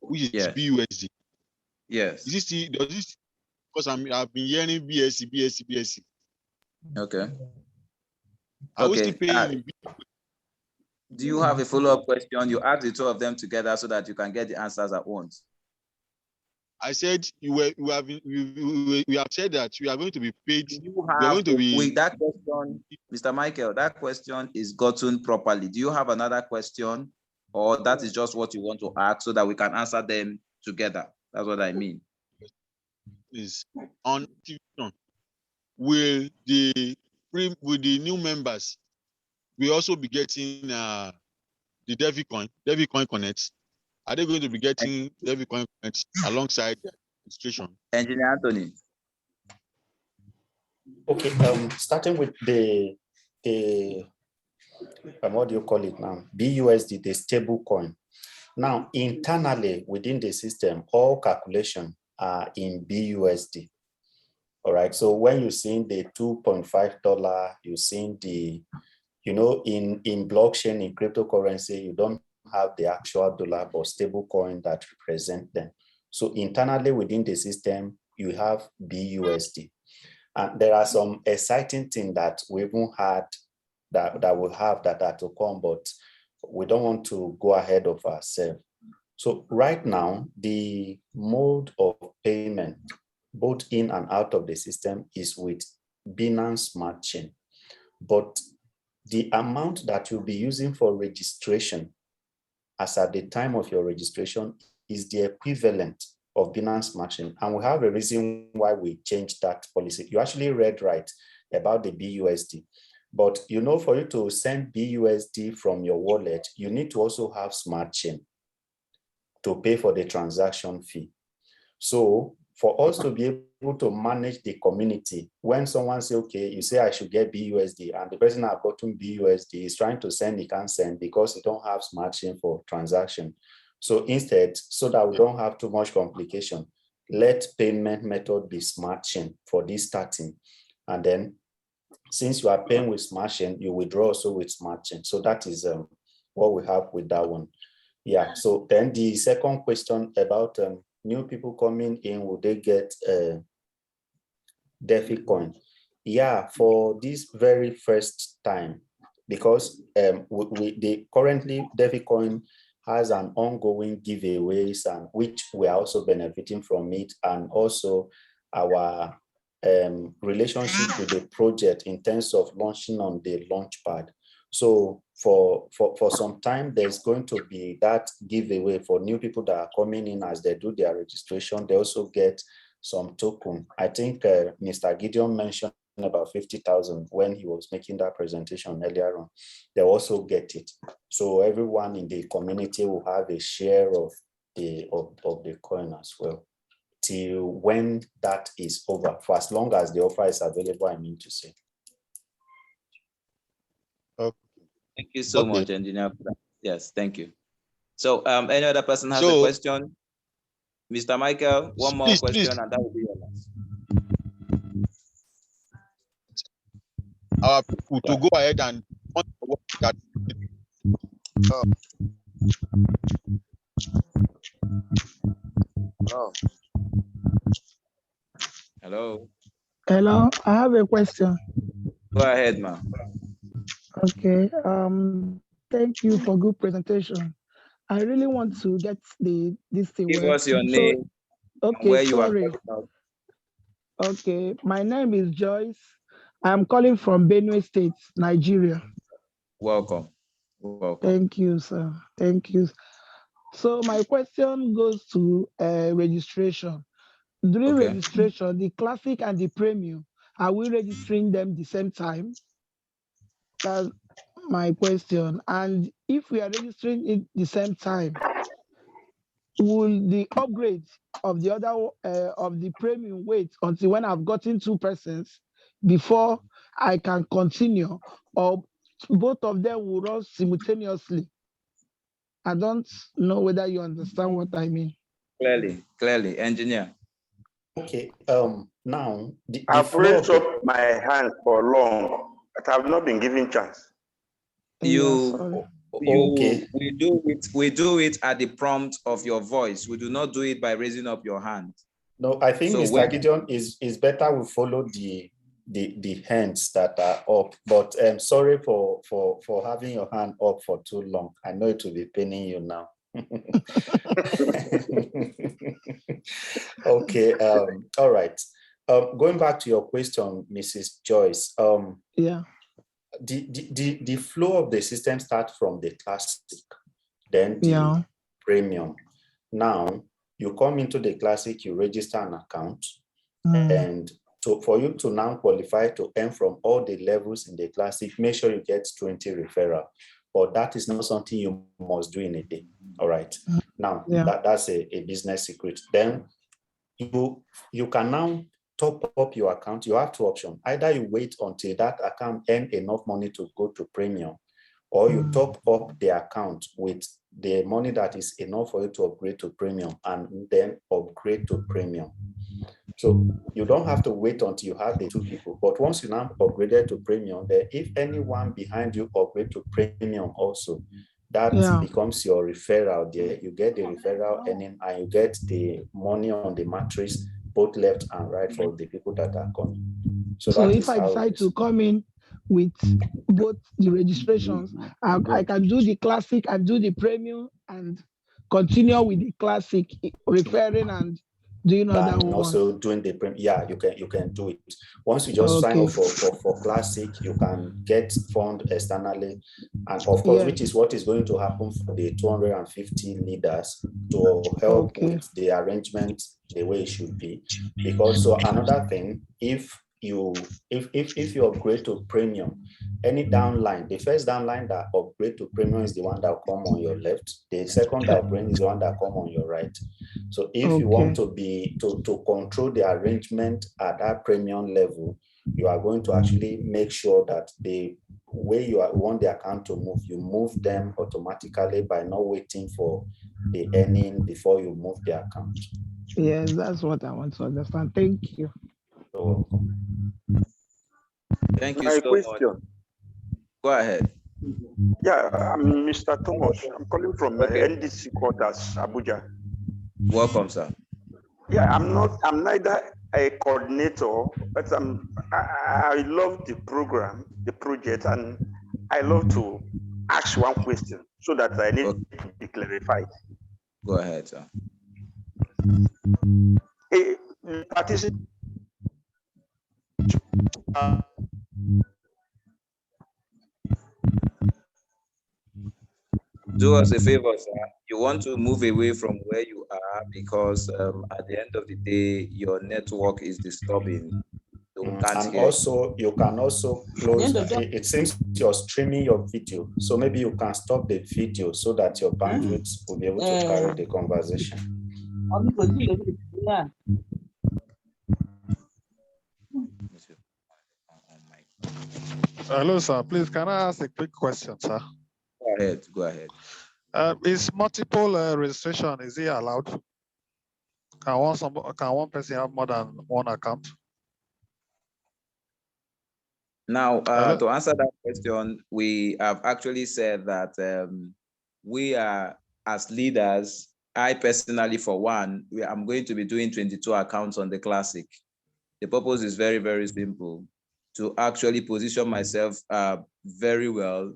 which is BUSD. Yes. Does this, because I've been hearing BSC. Okay. Are we still paying do you have a follow-up question? You ask the two of them together so that you can get the answers at once. I said we have said that we are going to be paid. That question, Mr. Michael, that question is gotten properly. Do you have another question, or that is just what you want to ask so that we can answer them together? That's what I mean. Is on activation. Will the new members will also be getting the DeviCoin Connect? Are they going to be getting DeviCoin Connect alongside the registration? Engineer Anthony. Okay, starting with the what do you call it now? BUSD, the stable coin. Now, internally within the system, all calculations are in BUSD. All right. So when you're seeing the $2.5, you're seeing the, in blockchain, in cryptocurrency, you don't have the actual dollar but stable coin that represent them. So internally within the system, you have BUSD. And there are some exciting things that we even had that will have that are to come, but we don't want to go ahead of ourselves. So right now, the mode of payment, both in and out of the system, is with Binance Smart Chain. But the amount that you'll be using for registration, as at the time of your registration, is the equivalent of Binance Smart Chain. And we have a reason why we changed that policy. You actually read right about the BUSD. But for you to send BUSD from your wallet, you need to also have Smart Chain to pay for the transaction fee. So for us to be able to manage the community, when someone says, okay, you say I should get BUSD, and the person I've gotten BUSD is trying to send, he can't send because he don't have Smart Chain for transaction. So instead, so that we don't have too much complication, let payment method be Smart Chain for this starting. And then since you are paying with Smart Chain, you withdraw also with Smart Chain. So that is what we have with that one. Yeah, so then the second question about new people coming in, will they get DeFi coin? Yeah, for this very first time, because currently DeFi coin has an ongoing giveaways, and which we are also benefiting from it, and also our relationship with the project in terms of launching on the launchpad. So for some time, there's going to be that giveaway for new people that are coming in. As they do their registration, they also get some token. I think Mr. Gideon mentioned about 50,000 when he was making that presentation earlier on. They also get it. So everyone in the community will have a share of the coin as well, till when that is over, for as long as the offer is available, I mean to say. Okay. Thank you so much, Engineer. Yes, thank you. So any other person has a question? Mr. Michael, one more question, and that will be your last. Our people to go ahead and work that. Hello. Hello, I have a question. Go ahead, ma'am. Okay. Thank you for good presentation. I really want to get this thing. Give us your name. Okay, where sorry. you are. Okay, my name is Joyce. I'm calling from Benue State, Nigeria. Welcome. Welcome. Thank you, sir. Thank you. So my question goes to registration. During registration, the classic and the premium, are we registering them the same time? That's my question. And if we are registering it the same time, will the upgrade of the other of the premium wait until when I've gotten 2 persons before I can continue, or both of them will run simultaneously? I don't know whether you understand what I mean. Clearly, engineer. Okay. Now I've raised up my hand for long, but I've not been given chance. We do it at the prompt of your voice. We do not do it by raising up your hand. No, I think Mr. Gideon is better we follow the hands that are up. But I'm sorry for having your hand up for too long. I know it will be paining you now. Okay. All right. Going back to your question, Mrs. Joyce. Yeah. The flow of the system starts from the classic, then the premium. Now you come into the classic, you register an account, and for you to now qualify to earn from all the levels in the classic, make sure you get 20 referral. But that is not something you must do in a day. All right. Now that's a business secret. Then you can now top up your account. You have 2 options. Either you wait until that account earn enough money to go to premium, or you top up the account with the money that is enough for you to upgrade to premium, and then upgrade to premium. So you don't have to wait until you have the 2 people. But once you now upgraded to premium, then if anyone behind you upgrade to premium also, that becomes your referral there. You get the referral earning, and you get the money on the matrix, both left and right, for the people that are coming. So if I decide to come in with both the registrations, I can do the classic and do the premium and continue with the classic, referring and doing other ones. Also doing the premium. Yeah, you can do it. Once you just sign up for classic, you can get fund externally, and of course, which is what is going to happen for the 250 leaders to help with the arrangement the way it should be. Because so another thing, if you upgrade to premium, any downline, the first downline that upgrade to premium is the one that will come on your left. The second that upgrade is the one that come on your right. So if you want to control the arrangement at that premium level, you are going to actually make sure that the way you want the account to move, you move them automatically by not waiting for the earning before you move the account. Yes, that's what I want to understand. Thank you. You're welcome. Thank you My so question. much. Go ahead. Yeah, I'm Mr. Thomas. I'm calling from Okay. NDC quarters, Abuja. Welcome, sir. Yeah, I'm neither a coordinator, but I love the program, the project, and I love to ask one question so that I need to be clarified. Go ahead, sir. A participant Do us a favor, sir. You want to move away from where you are because at the end of the day, your network is disturbing. So And also, you can also close. It seems you're streaming your video, so maybe you can stop the video so that your bandwidth will be able to carry the conversation. Hello, sir. Please, can I ask a quick question, sir? Go ahead. Go ahead. Is multiple registration, is it allowed? Can one person have more than one account? Now, to answer that question, we have actually said that we are, as leaders, I personally, for one, I'm going to be doing 22 accounts on the Classic. The purpose is very, very simple, to actually position myself very well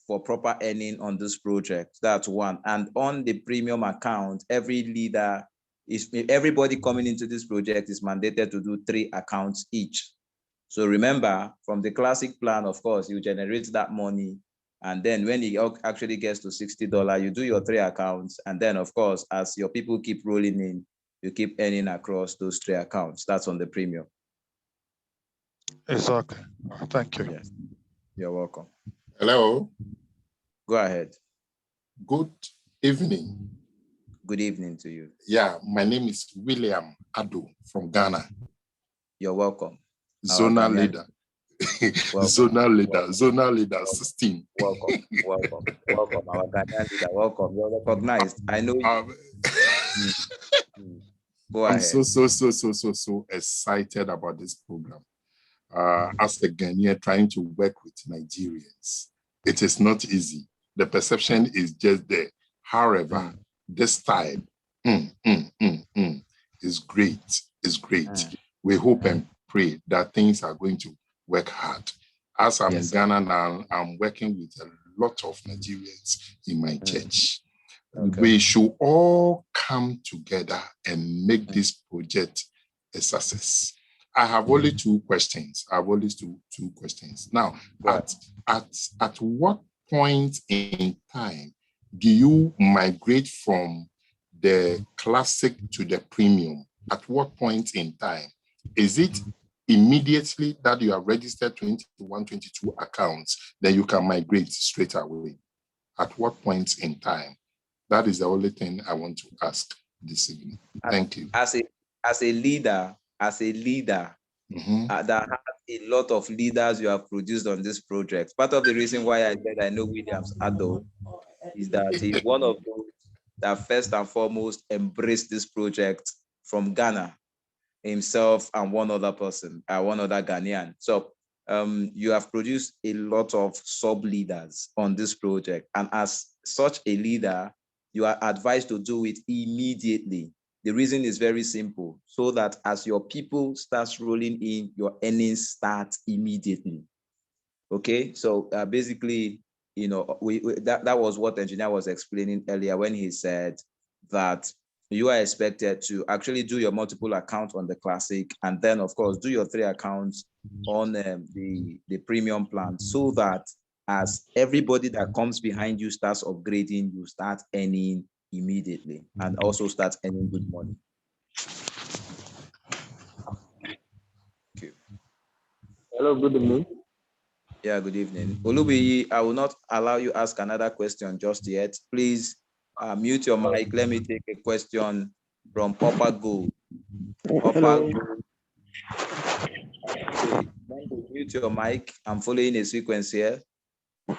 for proper earning on this project. That's one. And on the premium account, everybody coming into this project is mandated to do 3 accounts each. So remember, from the Classic plan, of course, you generate that money. And then when it actually gets to $60, you do your 3 accounts. And then, of course, as your people keep rolling in, you keep earning across those 3 accounts. That's on the premium. It's okay. Thank you. Yes. You're welcome. Hello. Go ahead. Good evening. Good evening to you. Yeah, my name is William Ado from Ghana. You're welcome. Zonal leader. Zonal leader 16. Welcome. Our Ghanaian leader, welcome. You're recognized. I know you. Go ahead. I'm so excited about this program. As a Ghanaian trying to work with Nigerians, it is not easy. The perception is just there. However, this time is great. It's great. We hope and pray that things are going to work hard. As I'm in Ghana now, I'm working with a lot of Nigerians in my church. Okay. We should all come together and make this project a success. I have only 2 questions. two questions. Now, at what point in time do you migrate from the Classic to the premium? At what point in time? Is it immediately that you have registered 21, 22 accounts, then you can migrate straight away? At what point in time? That is the only thing I want to ask this evening. Thank you. As a leader, that has a lot of leaders you have produced on this project. Part of the reason why I said I know Williams Ado is that he's one of those that first and foremost embraced this project from Ghana, himself and one other person, one other Ghanaian. So you have produced a lot of sub-leaders on this project. And as such a leader, you are advised to do it immediately. The reason is very simple, so that as your people starts rolling in, your earnings start immediately. Okay, so basically, you know, that was what the engineer was explaining earlier when he said that you are expected to actually do your multiple accounts on the Classic, and then of course do your 3 accounts on the premium plan, so that as everybody that comes behind you starts upgrading, you start earning immediately and also start earning good money. Okay. Hello, good evening. Yeah, good evening. Olubiyi, I will not allow you ask another question just yet. Please mute your mic. Let me take a question from Papa Go. Papa Go. Okay. Monday, mute your mic. I'm following a sequence here.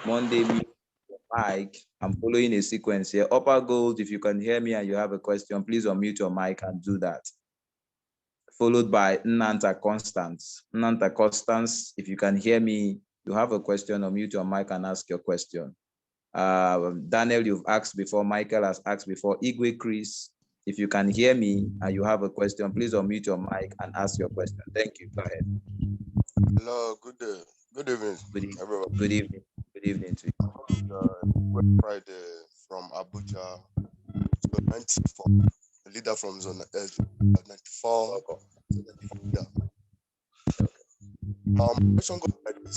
Monday, mute your mic. I'm following a sequence here. Upper Gold, if you can hear me and you have a question, please unmute your mic and do that. Followed by Nanta Constance. Nanta Constance, if you can hear me, you have a question, unmute your mic and ask your question. Daniel, you've asked before. Michael has asked before. Igwe Chris, if you can hear me and you have a question, please unmute your mic and ask your question. Thank you. Go ahead. Hello, good day. Good evening, everyone. Good evening. Good evening to you. Friday from Abuja, Zone 94. A leader from Zone 94. Yeah. Question goes like this.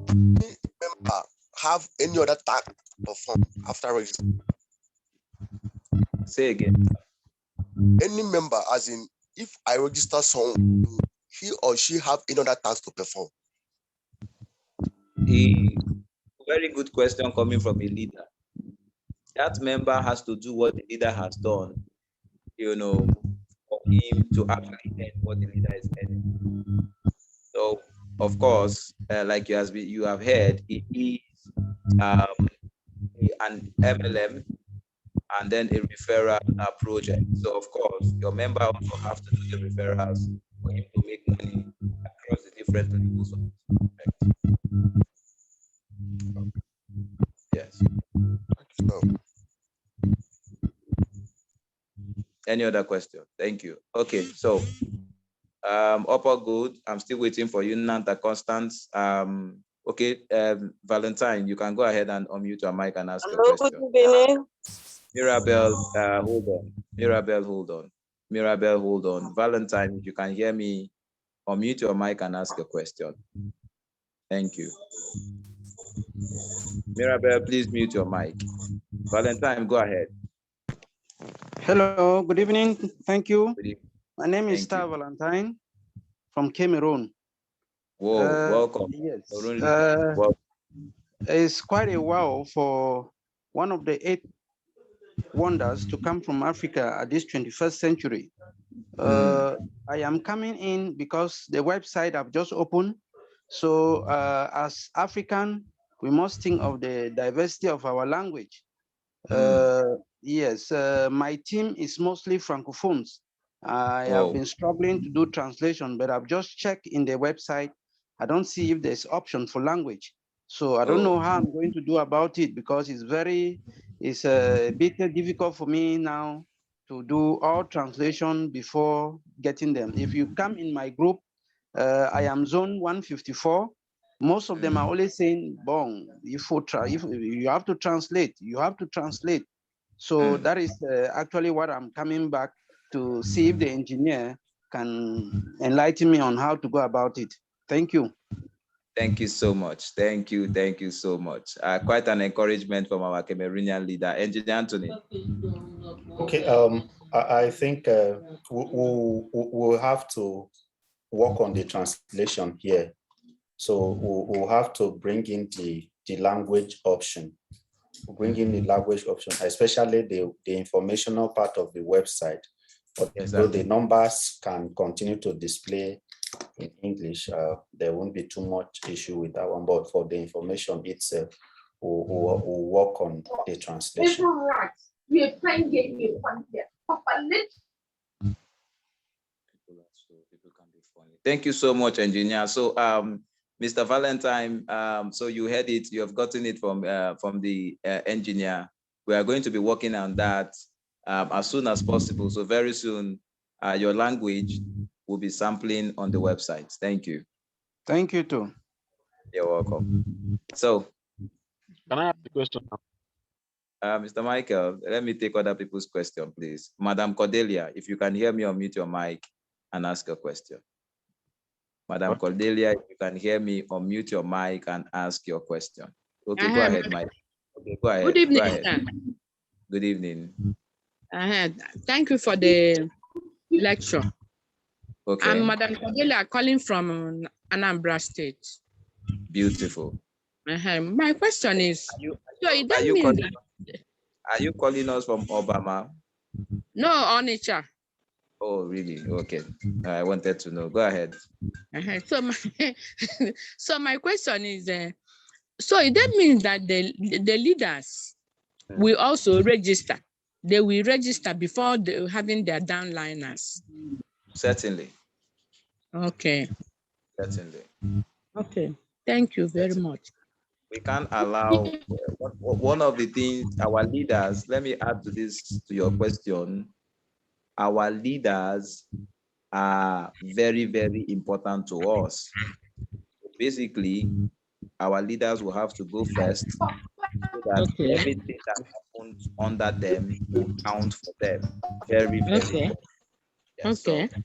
Any member have any other task to perform after registration? Say again. Any member, as in, if I register someone, he or she have another task to perform? Very good question coming from a leader. That member has to do what the leader has done, for him to actually end what the leader is ending. So, of course, like you have heard, it is an MLM and then a referral project. So, of course, your member also have to do the referrals for him to make money across the different levels of the project. Yes. Any other question? Thank you. Okay, so upper good. I'm still waiting for you, Nanta Constance. Okay, Valentine, you can go ahead and unmute your mic and ask your question. Good evening. Mirabel, hold on. Mirabel, hold on. Mirabel, hold on. Valentine, if you can hear me, unmute your mic and ask a question. Thank you. Mirabel, please mute your mic. Valentine, go ahead. Hello, good evening. Thank you. My name is Star Valentine from Cameroon. Whoa, welcome. Yes. Welcome. It's quite a while for one of the 8 wonders to come from Africa at this 21st century. I am coming in because the website I've just opened. So as African, we must think of the diversity of our language. Yes, my team is mostly Francophones. I have been struggling to do translation, but I've just checked in the website. I don't see if there's option for language. So I don't know how I'm going to do about it because it's a bit difficult for me now to do all translation before getting them. If you come in my group, I am zone 154. Most of them are always saying, "Bon, if you have to translate, you have to translate." So that is actually what I'm coming back to see if the engineer can enlighten me on how to go about it. Thank you. Thank you so much. Thank you. Thank you so much. Quite an encouragement from our Cameroonian leader, Engineer Anthony. Okay. I think we'll have to work on the translation here. So we'll have to bring in the language option. Bring in the language option, especially the informational part of the website. But though the numbers can continue to display in English, there won't be too much issue with that one. But for the information itself, we'll work on the translation. Thank you so much, engineer. So, Mr. Valentine, so you heard it, you have gotten it from the engineer. We are going to be working on that as soon as possible. So very soon, your language will be sampling on the website. Thank you. Thank you too. You're welcome. So, can I ask a question? Mr. Michael, let me take other people's question, please. Madam Cordelia, if you can hear me, unmute your mic and ask a question. Madam Cordelia, if you can hear me, unmute your mic and ask your question. Okay, go ahead, Mike. Okay, go ahead. Good evening, go ahead. sir. Good evening. Thank you for the lecture. Okay. I'm Madam Cordelia calling from Anambra State. Beautiful. My question is, are you calling us from Obama? No, Onitsha. Oh, really? Okay. I wanted to know. Go ahead. So my question is, So that means that the leaders will also register. They will register before having their downliners. Certainly. Okay. Certainly. Okay. Thank you very much. We can't allow one of the things our leaders, let me add to this, to your question. Our leaders are very, very important to us. Basically, our leaders will have to go first so that everything that happens under them will count for them. Very, very important. Yes, Okay. so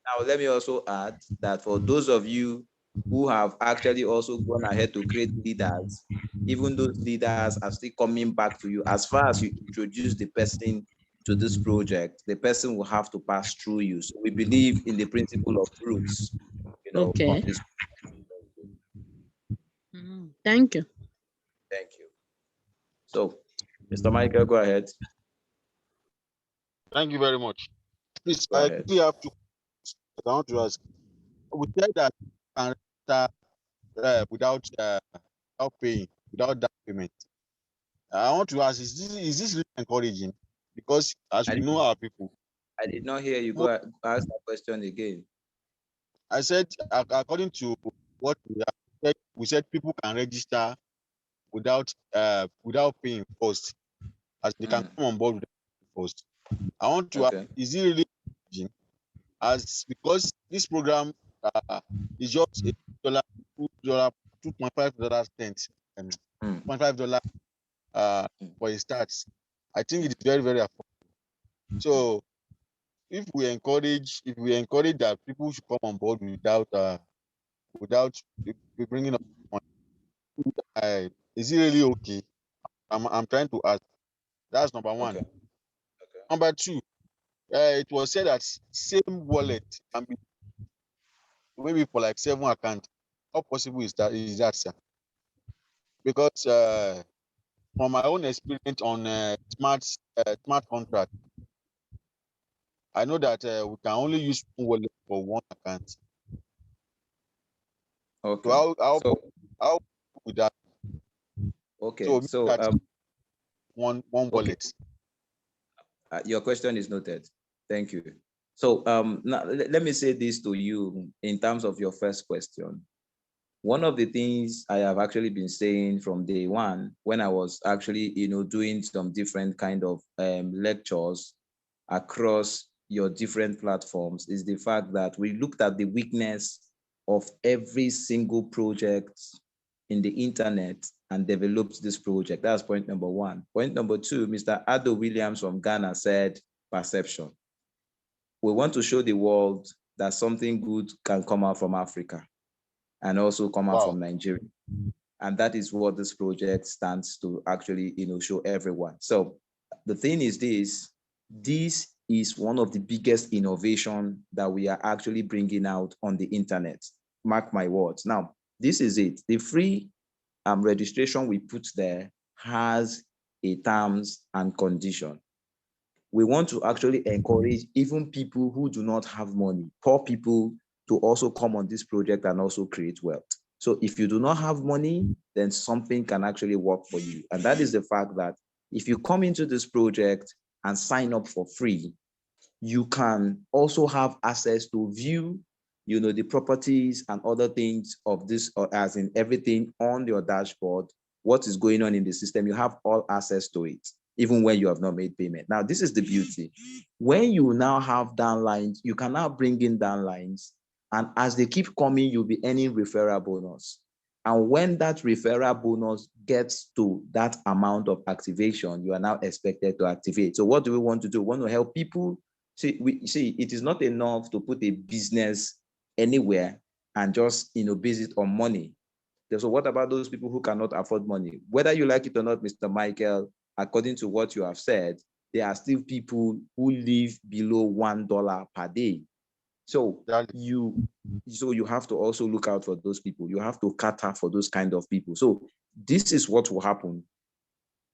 now let me also add that for those of you who have actually also gone ahead to create leaders, even those leaders are still coming back to you. As far as you introduce the person to this project, the person will have to pass through you. So we believe in the principle of roots, Okay. of this. Thank you. Thank you. So, Mr. Michael, go ahead. Thank you very much. Please, Go I ahead. quickly have to. I want to ask. We said that can register without paying, without down payment. I want to ask: is this really encouraging? Because as we know our people. I did not hear you. Go ask that question again. I said, according to what we said people can register without paying first, as they can come on board with first. I want to ask, is it really encouraging? As because this program is just $2.5 cents, $2.5 for a start. I think it is very, very affordable. So if we encourage that people should come on board without bringing up money, is it really okay? I'm trying to ask. That's number one. Okay. Number two, it was said that same wallet can be maybe for like 7 accounts. How possible is that, sir? Because from my own experience on smart contract, I know that we can only use one wallet for one account. Okay. So how with that? Okay. So one wallet. Your question is noted. Thank you. So now let me say this to you in terms of your first question. One of the things I have actually been saying from day one, when I was actually, doing some different kind of lectures across your different platforms, is the fact that we looked at the weakness of every single project in the internet and developed this project. That's point number one. Point number two, Mr. Ado Williams from Ghana said perception. We want to show the world that something good can come out from Africa and also come out from Nigeria. And that is what this project stands to actually, show everyone. So the thing is this is one of the biggest innovation that we are actually bringing out on the internet. Mark my words. Now, this is it. The free registration we put there has a terms and condition. We want to actually encourage even people who do not have money, poor people, to also come on this project and also create wealth. So if you do not have money, then something can actually work for you. And that is the fact that if you come into this project and sign up for free, you can also have access to view, the properties and other things of this, or as in everything on your dashboard, what is going on in the system. You have all access to it, even when you have not made payment. Now, this is the beauty. When you now have downlines, you can now bring in downlines, and as they keep coming, you'll be earning referral bonus. And when that referral bonus gets to that amount of activation, you are now expected to activate. So what do we want to do? We want to help people. See, it is not enough to put a business anywhere and just, base it on money. So what about those people who cannot afford money? Whether you like it or not, Mr. Michael, according to what you have said, there are still people who live below $1 per day. So you have to also look out for those people. You have to cater for those kind of people. So this is what will happen.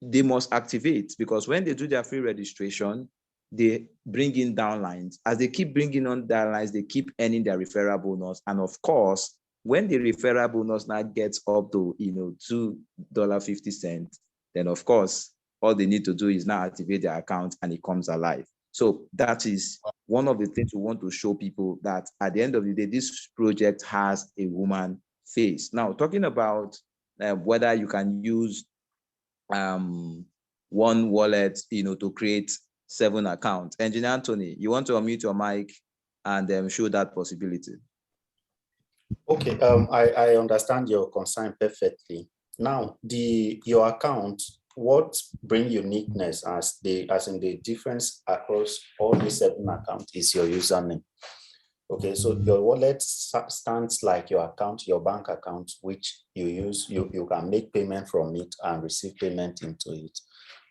They must activate, because when they do their free registration, they bring in downlines. As they keep bringing on downlines, they keep earning their referral bonus. And of course, when the referral bonus now gets up to, $2.50, then of course, all they need to do is now activate their account and it comes alive. So that is one of the things we want to show people, that at the end of the day, this project has a woman face. Now, talking about whether you can use one wallet, to create 7 accounts. Engineer Anthony, you want to unmute your mic and show that possibility? Okay, I understand your concern perfectly. Now, your account, what bring uniqueness as in the difference across all the 7 accounts is your username. Okay, so your wallet stands like your account, your bank account, which you use, you can make payment from it and receive payment into it.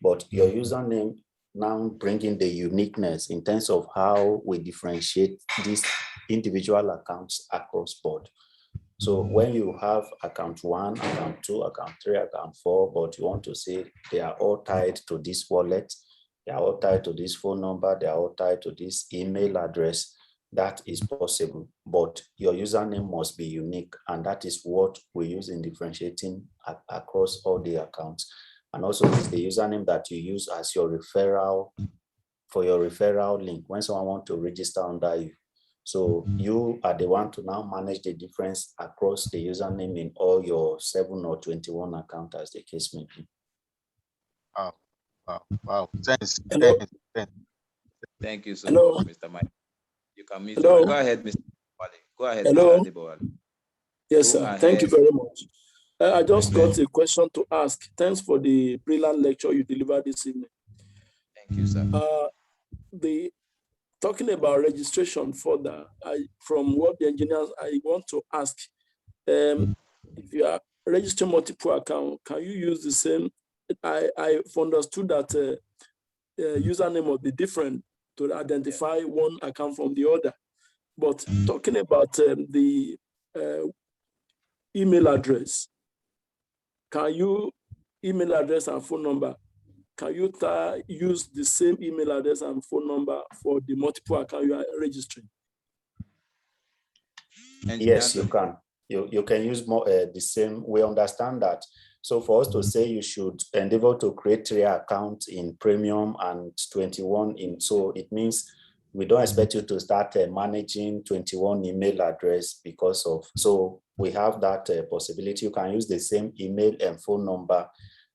But your username now bringing the uniqueness in terms of how we differentiate these individual accounts across board. So when you have account 1, account 2, account 3, account 4, but you want to say they are all tied to this wallet, they are all tied to this phone number, they are all tied to this email address, that is possible, but your username must be unique, and that is what we use in differentiating across all the accounts. And also it's the username that you use as your referral, for your referral link when someone wants to register under you. So you are the one to now manage the difference across the username in all your 7 or 21 accounts, as the case may be. Wow. Thanks. Thank you so much, Mr. Mike. You can meet your mic. Go ahead, Mr. Wale. Go ahead, Hello. Mr. Adebowale. Yes, sir. Thank you very much. I just got a question to ask. Thanks for the brilliant lecture you delivered this evening. Thank you, sir. Talking about registration further, from what the engineers, I want to ask, if you are registering multiple accounts, can you use the same? I've understood that username will be different to identify one account from the other. But talking about the email address, can you email address and phone number? Can you use the same email address and phone number for the multiple account you are registering? Yes, you can. You can use the same. We understand that. So for us to say you should endeavor to create 3 accounts in premium and 21 in, so it means we don't expect you to start managing 21 email address because of, so we have that possibility. You can use the same email and phone number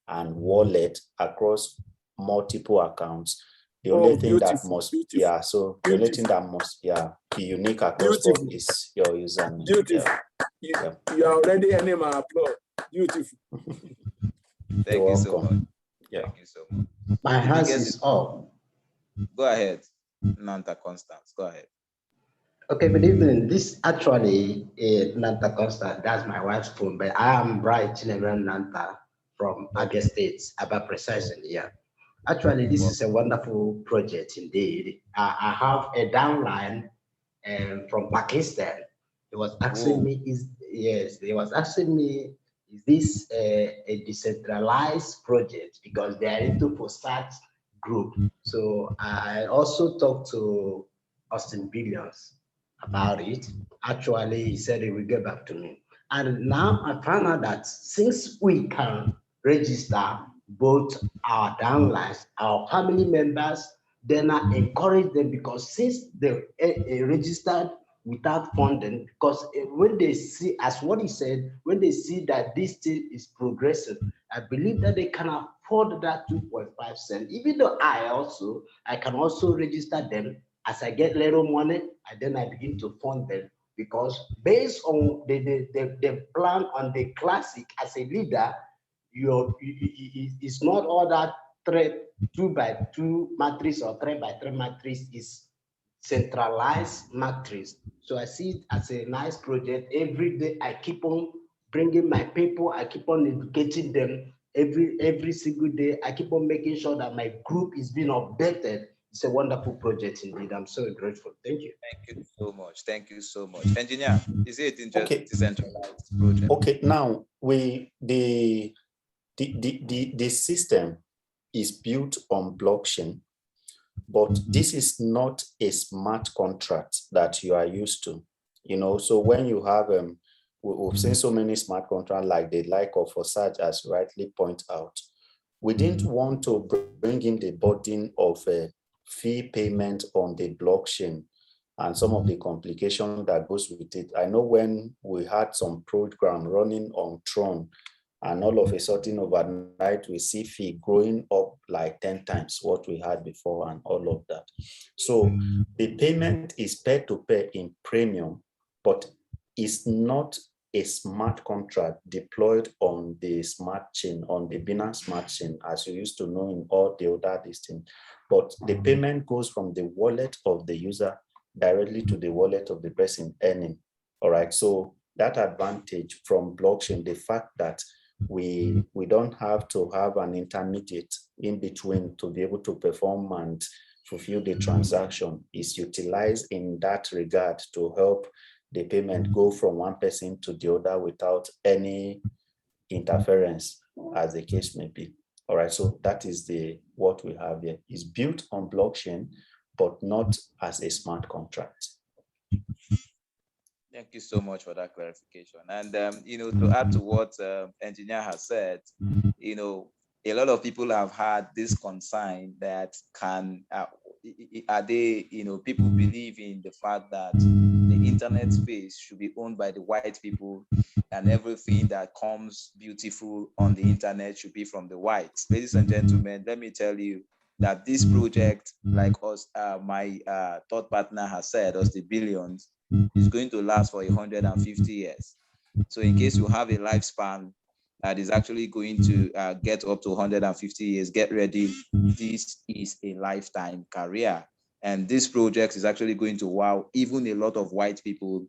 and wallet across multiple accounts. The only thing that must, the only thing that must, be unique across board is your username. Beautiful. You are already earning my applause. Beautiful. Thank you so much. Yeah. Thank you so much. My hand is up. Go ahead, Nanta Constance. Go ahead. Okay, good evening. This actually Nanta Constance. That's my wife's phone, but I am Bright Chineran Nanta from Agri States, about precisely. Yeah. Actually, this is a wonderful project indeed. I have a downline from Pakistan. He was asking me, is this a decentralized project, because they are into postart group. So I also talked to Austin Billions about it. Actually, he said he will get back to me. And now I found out that since we can register both our downlines, our family members, then I encourage them, because since they registered without funding, because when they see, as what he said, when they see that this thing is progressive, I believe that they can afford that 2.5 cents. Even though I can also register them as I get little money, and then I begin to fund them, because based on the plan on the classic as a leader, it's not all that 2x2 matrix or 3x3 matrix is centralized matrix. So I see it as a nice project. Every day I keep on bringing my people, I keep on educating them. Every single day I keep on making sure that my group is being updated. It's a wonderful project indeed. I'm so grateful. Thank you. Thank you so much. Thank you so much. Engineer, is it decentralized project? Okay, now the system is built on blockchain, but this is not a smart contract that you are used to. So when you have we've seen so many smart contracts like the like of Osage, as rightly point out. We didn't want to bring in the burden of a fee payment on the blockchain and some of the complication that goes with it. I know when we had some program running on Tron, and all of a sudden overnight, we see fee growing up like 10 times what we had before and all of that. So the payment is peer-to-peer in premium, but it's not a smart contract deployed on the smart chain, on the Binance smart chain, as you used to know in all the other things. But the payment goes from the wallet of the user directly to the wallet of the person earning. All right, so that advantage from blockchain, the fact that we don't have to have an intermediate in between to be able to perform and fulfill the transaction, is utilized in that regard to help the payment go from one person to the other without any interference, as the case may be. All right, so that is what we have here. It's built on blockchain, but not as a smart contract. Thank you so much for that clarification. And, to add to what engineer has said, a lot of people have had this concern that people believe in the fact that the internet space should be owned by the white people, and everything that comes beautiful on the internet should be from the whites. Ladies and gentlemen, let me tell you that this project, like us, my third partner has said, us the billions, is going to last for 150 years. So in case you have a lifespan that is actually going to get up to 150 years, get ready. This is a lifetime career. And this project is actually going to wow even a lot of white people,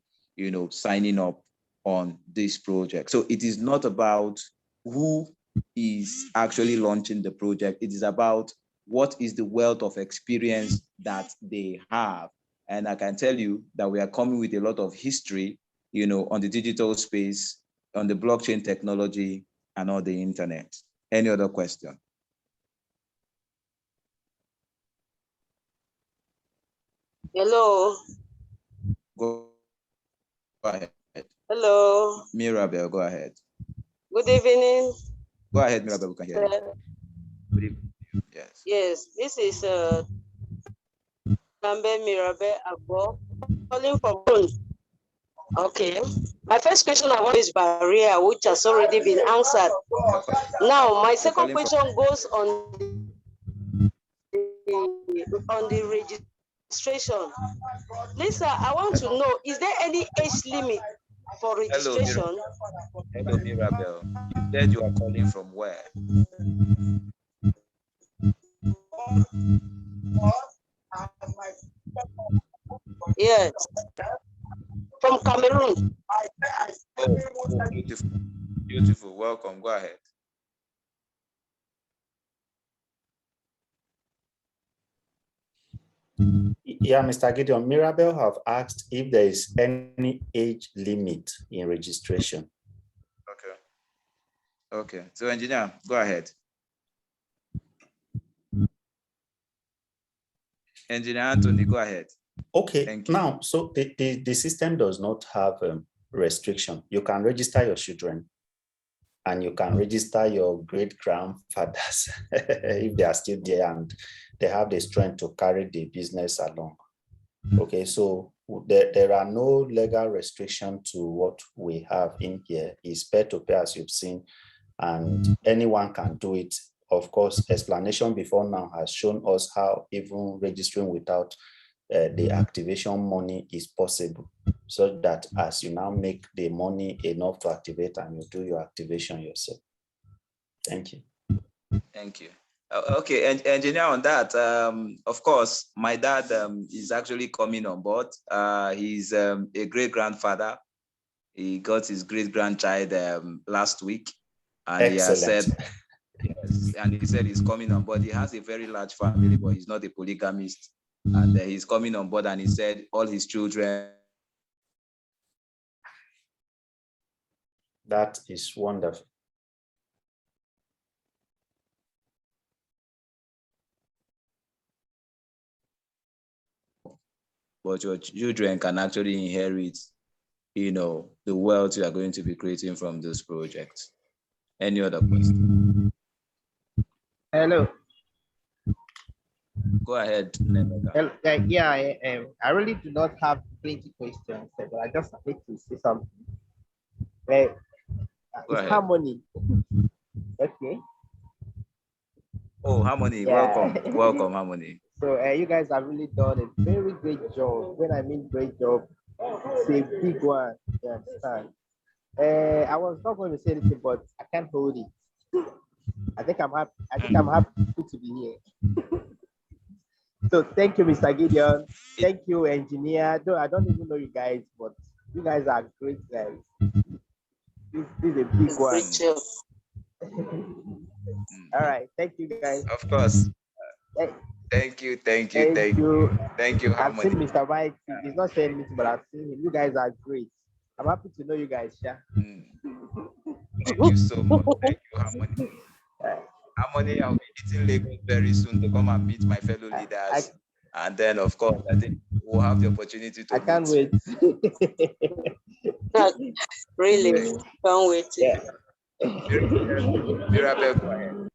signing up on this project. So it is not about who is actually launching the project. It is about what is the wealth of experience that they have. And I can tell you that we are coming with a lot of history, on the digital space, on the blockchain technology, and on the internet. Any other question? Hello. Go ahead. Hello. Mirabel, go ahead. Good evening. Go ahead, Mirabel, we can hear you. Good evening. Yes. Yes, this is Mirabel Agbo, calling from Bronx. Okay. My first question I want is barrier, which has already been answered. Now, my second question goes on the registration. Lisa, I want to know, is there any age limit for registration? Hello, Mirabel. You said you are calling from where? Yes. From Cameroon. Oh, beautiful. Beautiful. Welcome. Go ahead. Yeah, Mr. Gideon, Mirabel have asked if there is any age limit in registration. Okay. So, engineer, go ahead. Engineer Anthony, go ahead. Okay. Now, so the system does not have restriction. You can register your children, and you can register your great-grandfathers if they are still there and they have the strength to carry the business along. Okay, so there are no legal restriction to what we have in here. It's peer-to-peer, as you've seen, and anyone can do it. Of course, explanation before now has shown us how even registering without the activation money is possible, so that as you now make the money enough to activate, and you do your activation yourself. Thank you. Thank you. Okay, engineer, on that, of course, my dad is actually coming on board. He's a great-grandfather. He got his great-grandchild last week, and Excellent. he has said, yes, and he said he's coming on board. He has a very large family, but he's not a polygamist. And he's coming on board, and he said all his children. That is wonderful. But your children can actually inherit the wealth you are going to be creating from this project. Any other question? Hello. Go ahead, Hello. Yeah, I really do not have plenty questions, but I just need to say something. It's Harmony. Okay. Oh, Harmony, welcome. Welcome, Harmony. So you guys have really done a very great job. When I mean great job, it's a big one. You understand? I was not going to say anything, but I can't hold it. I think I'm happy. I'm happy to be here. So thank you, Mr. Gideon. Thank you, engineer. Though I don't even know you guys, but you guys are great guys. This is a big one. All right. Thank you, guys. Of course. Thank you. Thank you. I've Harmony. seen Mr. Mike. He's not saying anything, but I've seen him. You guys are great. I'm happy to know you guys, yeah. Thank you so much. Thank you, Harmony. Harmony, I'll be hitting Lagos very soon to come and meet my fellow leaders. And then, of course, I think we'll have the opportunity to I can't wait. Really, can't wait. Yeah. Mirabel, go ahead.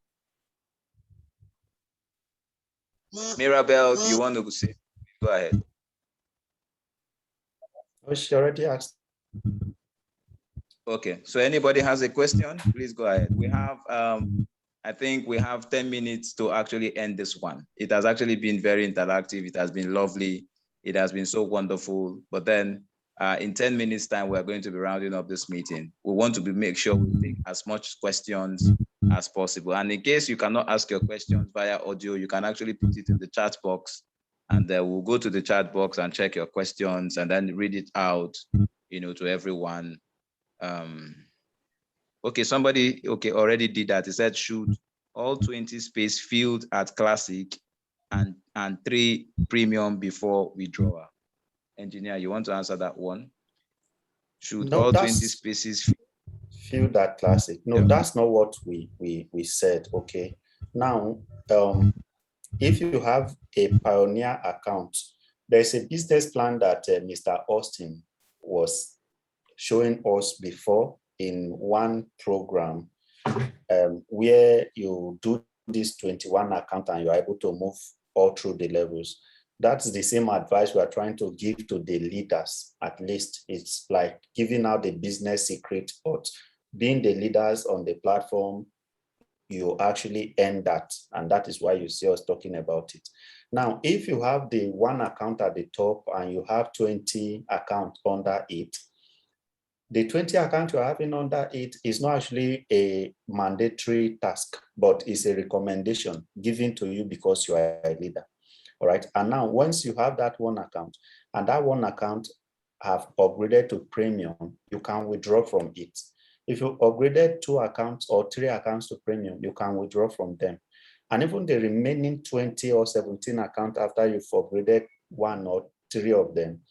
Mirabel, you want to say? Go ahead. Oh, she already asked. Okay, so anybody has a question, please go ahead. We have, I think we have 10 minutes to actually end this one. It has actually been very interactive. It has been lovely. It has been so wonderful. But then in 10 minutes time, we're going to be rounding up this meeting. We want to make sure we take as much questions as possible. And in case you cannot ask your questions via audio, you can actually put it in the chat box, and then we'll go to the chat box and check your questions and then read it out, to everyone. Okay, somebody already did that. He said, should all 20 space filled at classic and 3 premium before withdrawal? Engineer, you want to answer that one? Should all 20 spaces filled at classic? No, that's not what we said. Okay. Now, if you have a Pioneer account, there's a business plan that Mr. Austin was showing us before in one program, where you do this 21 account and you're able to move all through the levels. That's the same advice we are trying to give to the leaders. At least it's like giving out the business secret, but being the leaders on the platform, you actually earn that. And that is why you see us talking about it. Now, if you have the one account at the top and you have 20 accounts under it, the 20 accounts you're having under it is not actually a mandatory task, but it's a recommendation given to you because you are a leader. All right. And now once you have that one account and that one account have upgraded to premium, you can withdraw from it. If you upgraded 2 accounts or 3 accounts to premium, you can withdraw from them. And even the remaining 20 or 17 accounts after you've upgraded 1 or 3 of them,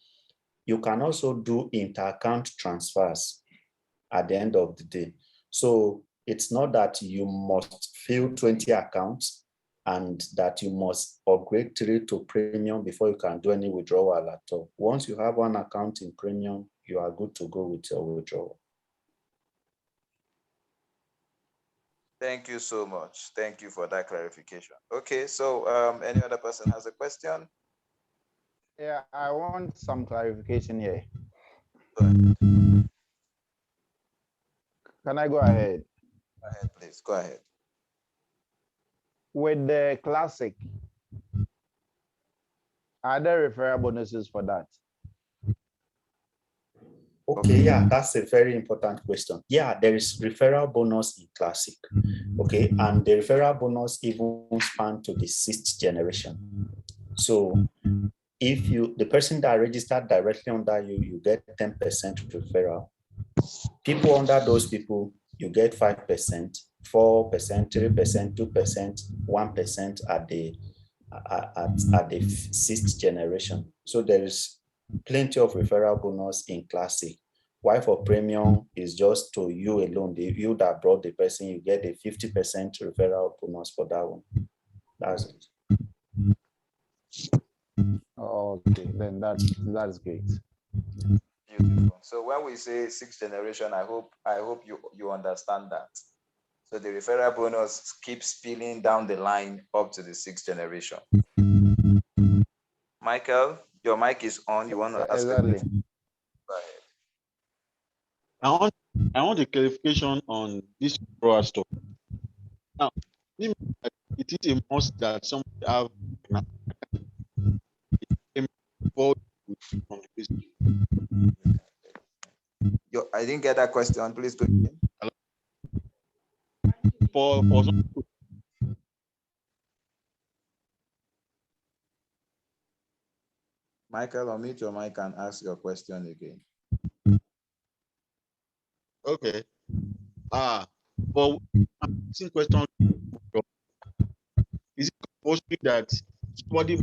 you can also do inter-account transfers at the end of the day. So it's not that you must fill 20 accounts and that you must upgrade 3 to premium before you can do any withdrawal at all. Once you have 1 account in premium, you are good to go with your withdrawal. Thank you so much. Thank you for that clarification. Okay, so any other person has a question? Yeah, I want some clarification here. Can I go ahead? Go ahead, please. Go ahead. With the classic, are there referral bonuses for that? Okay, yeah, that's a very important question. Yeah, there is referral bonus in classic. Okay, and the referral bonus even span to the 6th generation. So if the person that registered directly under you, you get 10% referral. People under those people, you get 5%, 4%, 3%, 2%, 1% at the 6th generation. So there is plenty of referral bonus in classic. Why for premium is just to you alone, you that brought the person, you get a 50% referral bonus for that one. That's it. Okay, then that's great. You Beautiful. So when we say sixth generation, I hope you understand that. So the referral bonus keeps spilling down the line up to the sixth generation. Michael, your mic is on. You want to ask a question? Go ahead. I want a clarification on this grower stuff. Now, it is a must that somebody have from the business. I didn't get that question. Please do it again. For some people, Michael, unmute your mic and ask your question again. okay. For asking question, is it mostly that somebody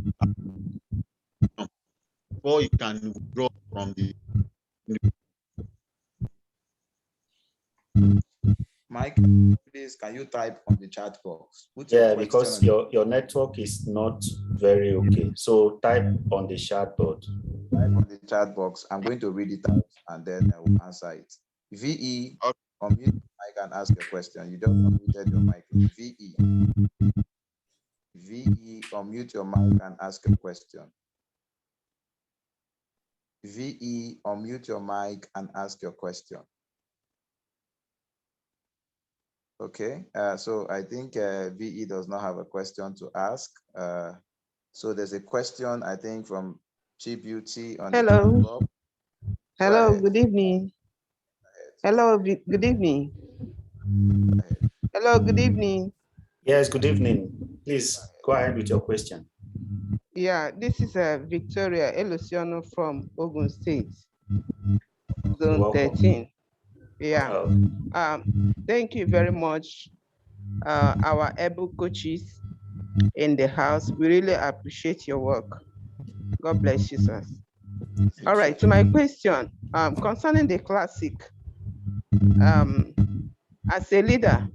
before you can withdraw from the Mike, please, can you type on the chat box? Because your network is not very okay. So type on the chat box. Type on the chat box. I'm going to read it out and then I will answer it. VE, unmute your mic and ask your question. You just unmuted your mic. VE. VE, unmute your mic and ask a question. VE, unmute your mic and ask your question. Okay, so I think VE does not have a question to ask. So there's a question, I think, from Chi Beauty on Hello. the club. Hello, good evening. Hello, good evening. Hello, good evening. Yes, good evening. Please go ahead with your question. Yeah, this is Victoria Elosiano from Ogun State, Zone 13. Yeah. Thank you very much, our able coaches in the house. We really appreciate your work. God bless you, sir. All right, to my question, concerning the classic, as a leader,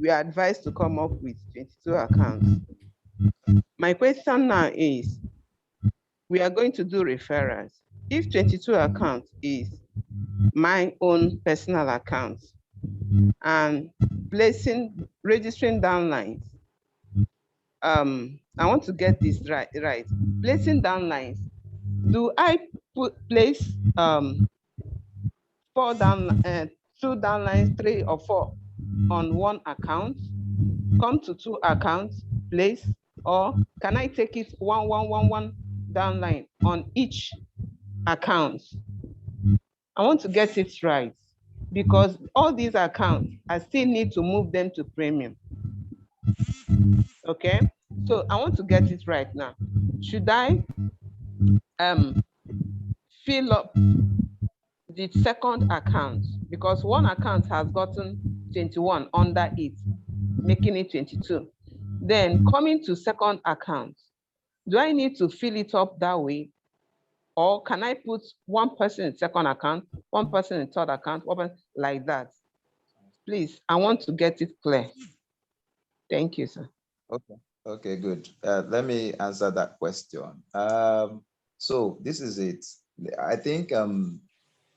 we are advised to come up with 22 accounts. My question now is, we are going to do referrals. If 22 accounts is my own personal account and registering downlines, I want to get this right. Placing downlines, do I place 2 downlines, 3 or 4 on one account, come to 2 accounts, place, or can I take it 1 downline on each account? I want to get it right because all these accounts, I still need to move them to premium. Okay, so I want to get it right now. Should I fill up the second account because one account has gotten 21 under it, making it 22. Then coming to second account, do I need to fill it up that way? Or can I put one person in second account, one person in third account, like that? Please, I want to get it clear. Thank you, sir. Okay, good. Let me answer that question. So this is it. I think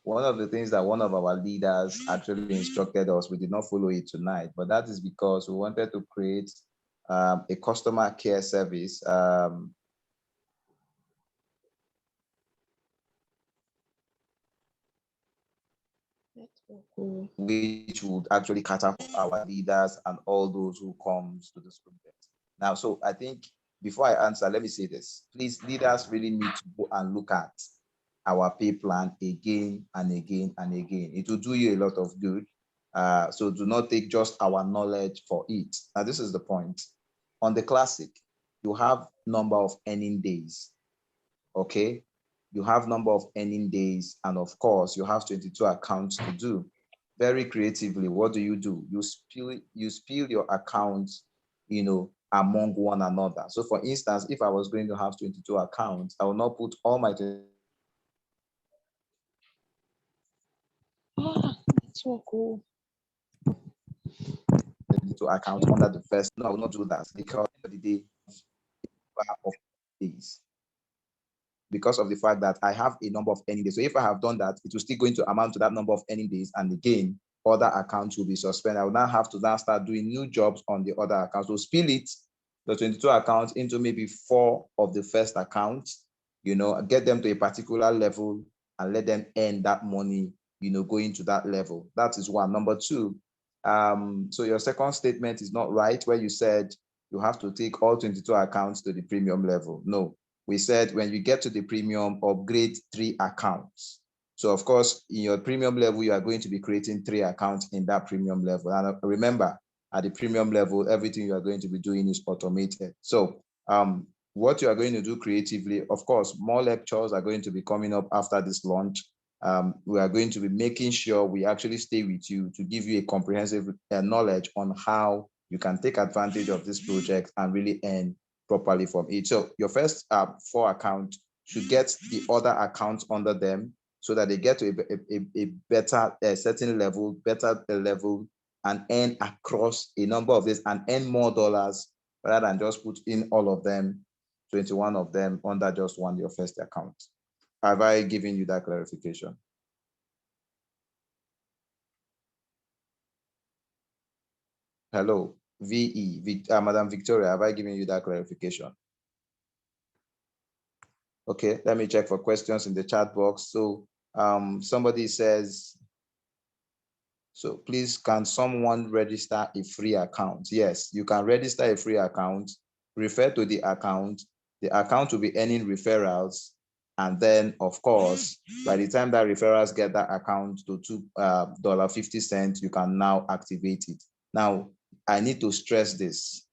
one of the things that one of our leaders actually instructed us, we did not follow it tonight, but that is because we wanted to create a customer care service which would actually cater for our leaders and all those who comes to this project. Now, so I think before I answer, let me say this. Please, leaders really need to go and look at our pay plan again and again and again. It will do you a lot of good. So do not take just our knowledge for it. Now, this is the point. On the classic, you have number of earning days, okay? You have number of earning days, and of course, you have 22 accounts to do. Very creatively, what do? You spill your accounts, among one another. So for instance, if I was going to have 22 accounts, I will not put all my 22 accounts under the first. No, I will not do that because at the end of the day of days. because of the fact that I have a number of earning days. So if I have done that, it will still going to amount to that number of earning days. And again, other accounts will be suspended. I will now have to now start doing new jobs on the other accounts. So split the 22 accounts into maybe 4 of the first accounts, get them to a particular level and let them earn that money, going to that level. That is one. Number two, so your second statement is not right, where you said you have to take all 22 accounts to the premium level. No, we said when you get to the premium, upgrade 3 accounts. So of course, in your premium level, you are going to be creating 3 accounts in that premium level. And remember, at the premium level, everything you are going to be doing is automated. So what you are going to do creatively, of course, more lectures are going to be coming up after this launch. We are going to be making sure we actually stay with you to give you a comprehensive knowledge on how you can take advantage of this project and really earn properly from it. So your first 4 accounts should get the other accounts under them so that they get to a better certain level, better level, and earn across a number of this and earn more dollars rather than just put in all of them, 21 of them under just your first account. Have I given you that clarification? Hello, Madam Victoria, have I given you that clarification? Okay, let me check for questions in the chat box. So somebody says, so please, can someone register a free account? Yes, you can register a free account, refer to the account will be earning referrals. And then, of course, by the time that referrals get that account to $2.50, you can now activate it. Now, I need to stress this.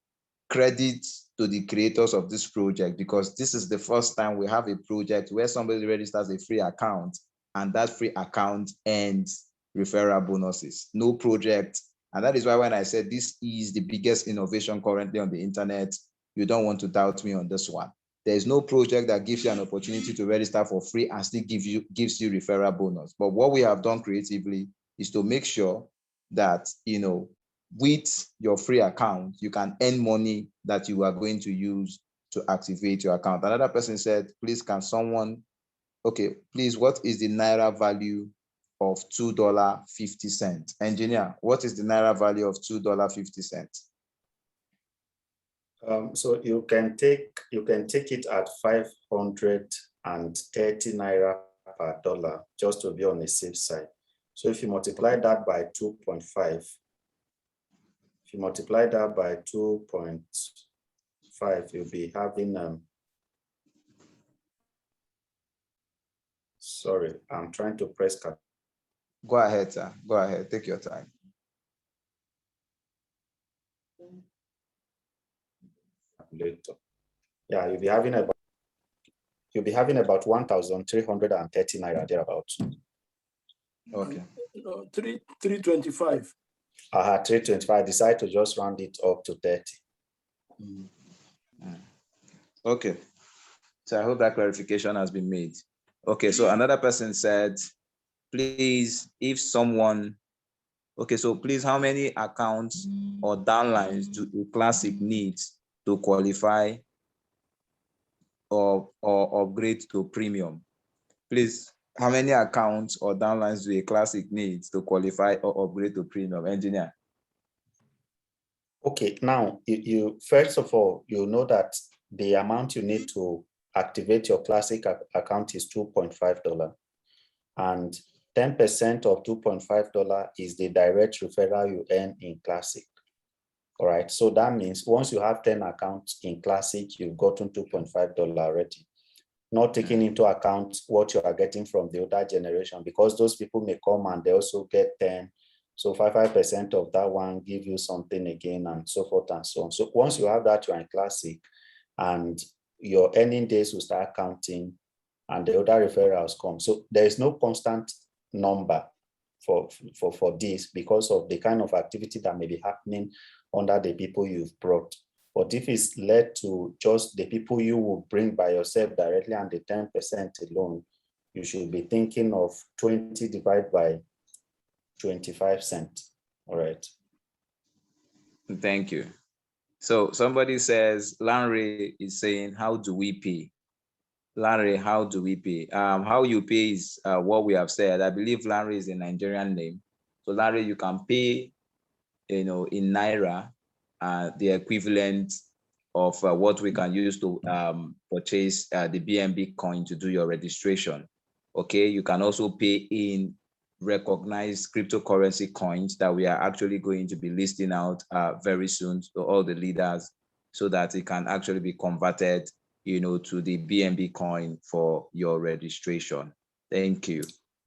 Credit to the creators of this project, because this is the first time we have a project where somebody registers a free account and that free account earns referral bonuses. No project. And that is why when I said this is the biggest innovation currently on the internet, you don't want to doubt me on this one. There is no project that gives you an opportunity to register for free and still gives you referral bonus. But what we have done creatively is to make sure that, with your free account, you can earn money that you are going to use to activate your account. Another person said, please, can someone, okay, please, what is the Naira value of $2.50? Engineer, what is the Naira value of $2.50? So you can take it at 530 Naira per dollar, just to be on the safe side. So if you multiply that by 2.5, you'll be having, sorry, I'm trying to press. Go ahead, sir. Go ahead. Take your time. Later. Yeah, you'll be having about 1,330 Naira thereabouts. Okay. 325. 325. I decided to just round it up to 30. Okay. So I hope that clarification has been made. Okay, so another person said, please, if someone, okay, so please, how many accounts or downlines do a classic needs to qualify or upgrade to premium? Please, how many accounts or downlines do a classic needs to qualify or upgrade to premium? Engineer. Okay, now you first of all, you know that the amount you need to activate your classic account is $2.5, and 10% of $2.5 is the direct referral you earn in classic. All right, so that means once you have 10 accounts in classic, you've gotten $2.5 already, not taking into account what you are getting from the older generation, because those people may come and they also get 10. So 5% of that one give you something again, and so forth and so on. So once you have that, you're in classic, and your earning days will start counting, and the other referrals come. So there is no constant number for this, because of the kind of activity that may be happening under the people you've brought. But if it's led to just the people you will bring by yourself directly and the 10% alone, you should be thinking of 20 divided by 25 cents. All right. Thank you. So somebody says, Lanre is saying, how do we pay? Larry, how do we pay? How you pay is what we have said. I believe Larry is a Nigerian name. So Larry, you can pay, in Naira, the equivalent of what we can use to purchase the BNB coin to do your registration. Okay, you can also pay in recognized cryptocurrency coins that we are actually going to be listing out very soon to all the leaders, so that it can actually be converted, to the BNB coin for your registration. Thank you.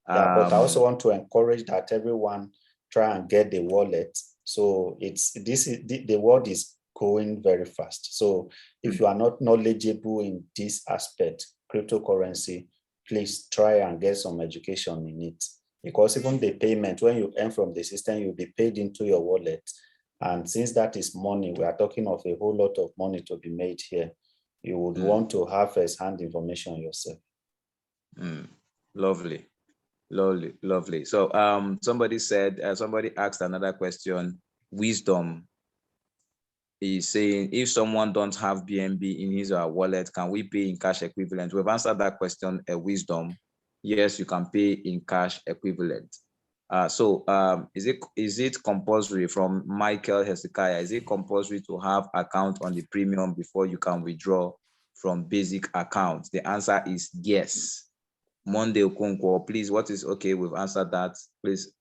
Yeah, but I also want to encourage that everyone try and get the wallet. So the world is going very fast. So if you are not knowledgeable in this aspect, cryptocurrency, please try and get some education in it. Because even the payment, when you earn from the system, you'll be paid into your wallet. And since that is money, we are talking of a whole lot of money to be made here. You would want to have first-hand information yourself. Lovely. Lovely. So somebody asked another question. Wisdom is saying, if someone don't have BNB in his or her wallet, can we pay in cash equivalent? We've answered that question. Wisdom, yes, you can pay in cash equivalent. So is it compulsory, from Michael Hezekiah, is it compulsory to have account on the premium before you can withdraw from basic account? The answer is yes. Monday Okonkwo, please, what is okay? We've answered that, please.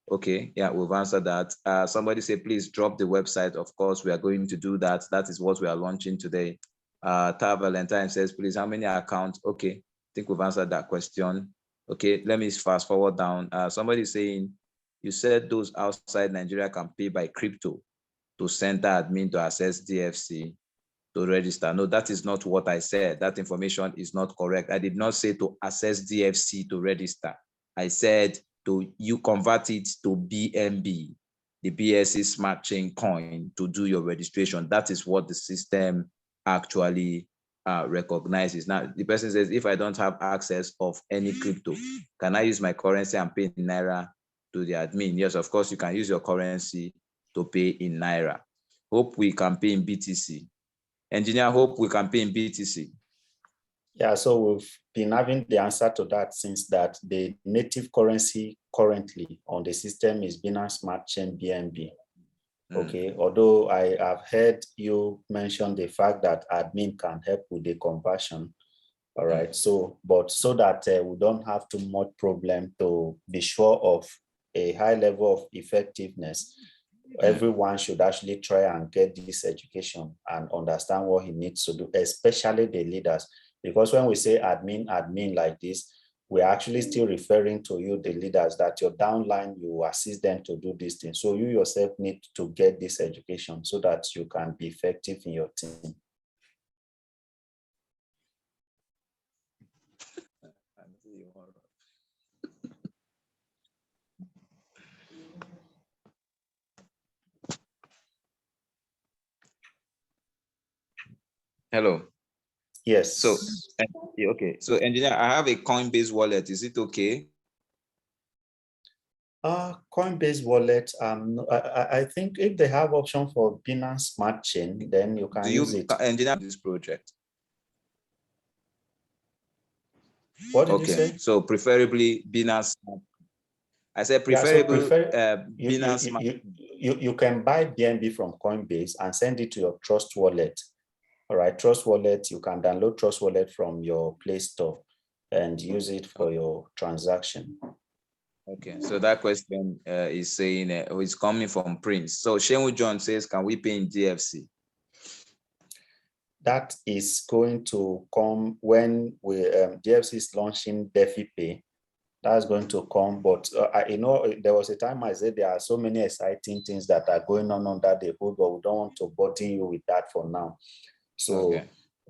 Okay, yeah, we've answered that. Somebody say, please drop the website. Of course, we are going to do that. That is what we are launching today. Ta Valentine says, please, how many accounts? Okay, I think we've answered that question. Okay, let me fast forward down. Somebody saying, you said those outside Nigeria can pay by crypto to center admin to access DFC to register. No, that is not what I said. That information is not correct. I did not say to access DFC to register. I said you convert it to BNB, the BSC Smart Chain coin, to do your registration. That is what the system actually recognizes. Now, the person says, if I don't have access of any crypto, can I use my currency and pay in Naira to the admin? Yes, of course, you can use your currency to pay in Naira. Hope we can pay in BTC. Engineer, hope we can pay in BTC. Yeah, so we've been having the answer to that since that the native currency currently on the system is Binance Smart Chain BNB. Okay, although I have heard you mention the fact that admin can help with the conversion. All right, so that we don't have too much problem to be sure of a high level of effectiveness, everyone should actually try and get this education and understand what he needs to do, especially the leaders. Because when we say admin like this, we're actually still referring to you, the leaders, that your downline, you assist them to do this thing. So you yourself need to get this education so that you can be effective in your team. Hello. Yes. So, okay. So, engineer, I have a Coinbase wallet. Is it okay? Coinbase wallet. I think if they have option for Binance Smart Chain, then you can use it. Engineer, this project. What did you say? So preferably Binance. I said preferably Binance. You can buy BNB from Coinbase and send it to your Trust Wallet. All right, Trust Wallet, you can download Trust Wallet from your Play Store and use it for your transaction. Okay, so that question is saying, it's coming from Prince. So Shehu John says, can we pay in DFC? That is going to come when DFC is launching DeFi Pay. That's going to come, but there was a time I said there are so many exciting things that are going on under the hood, but we don't want to burden you with that for now. So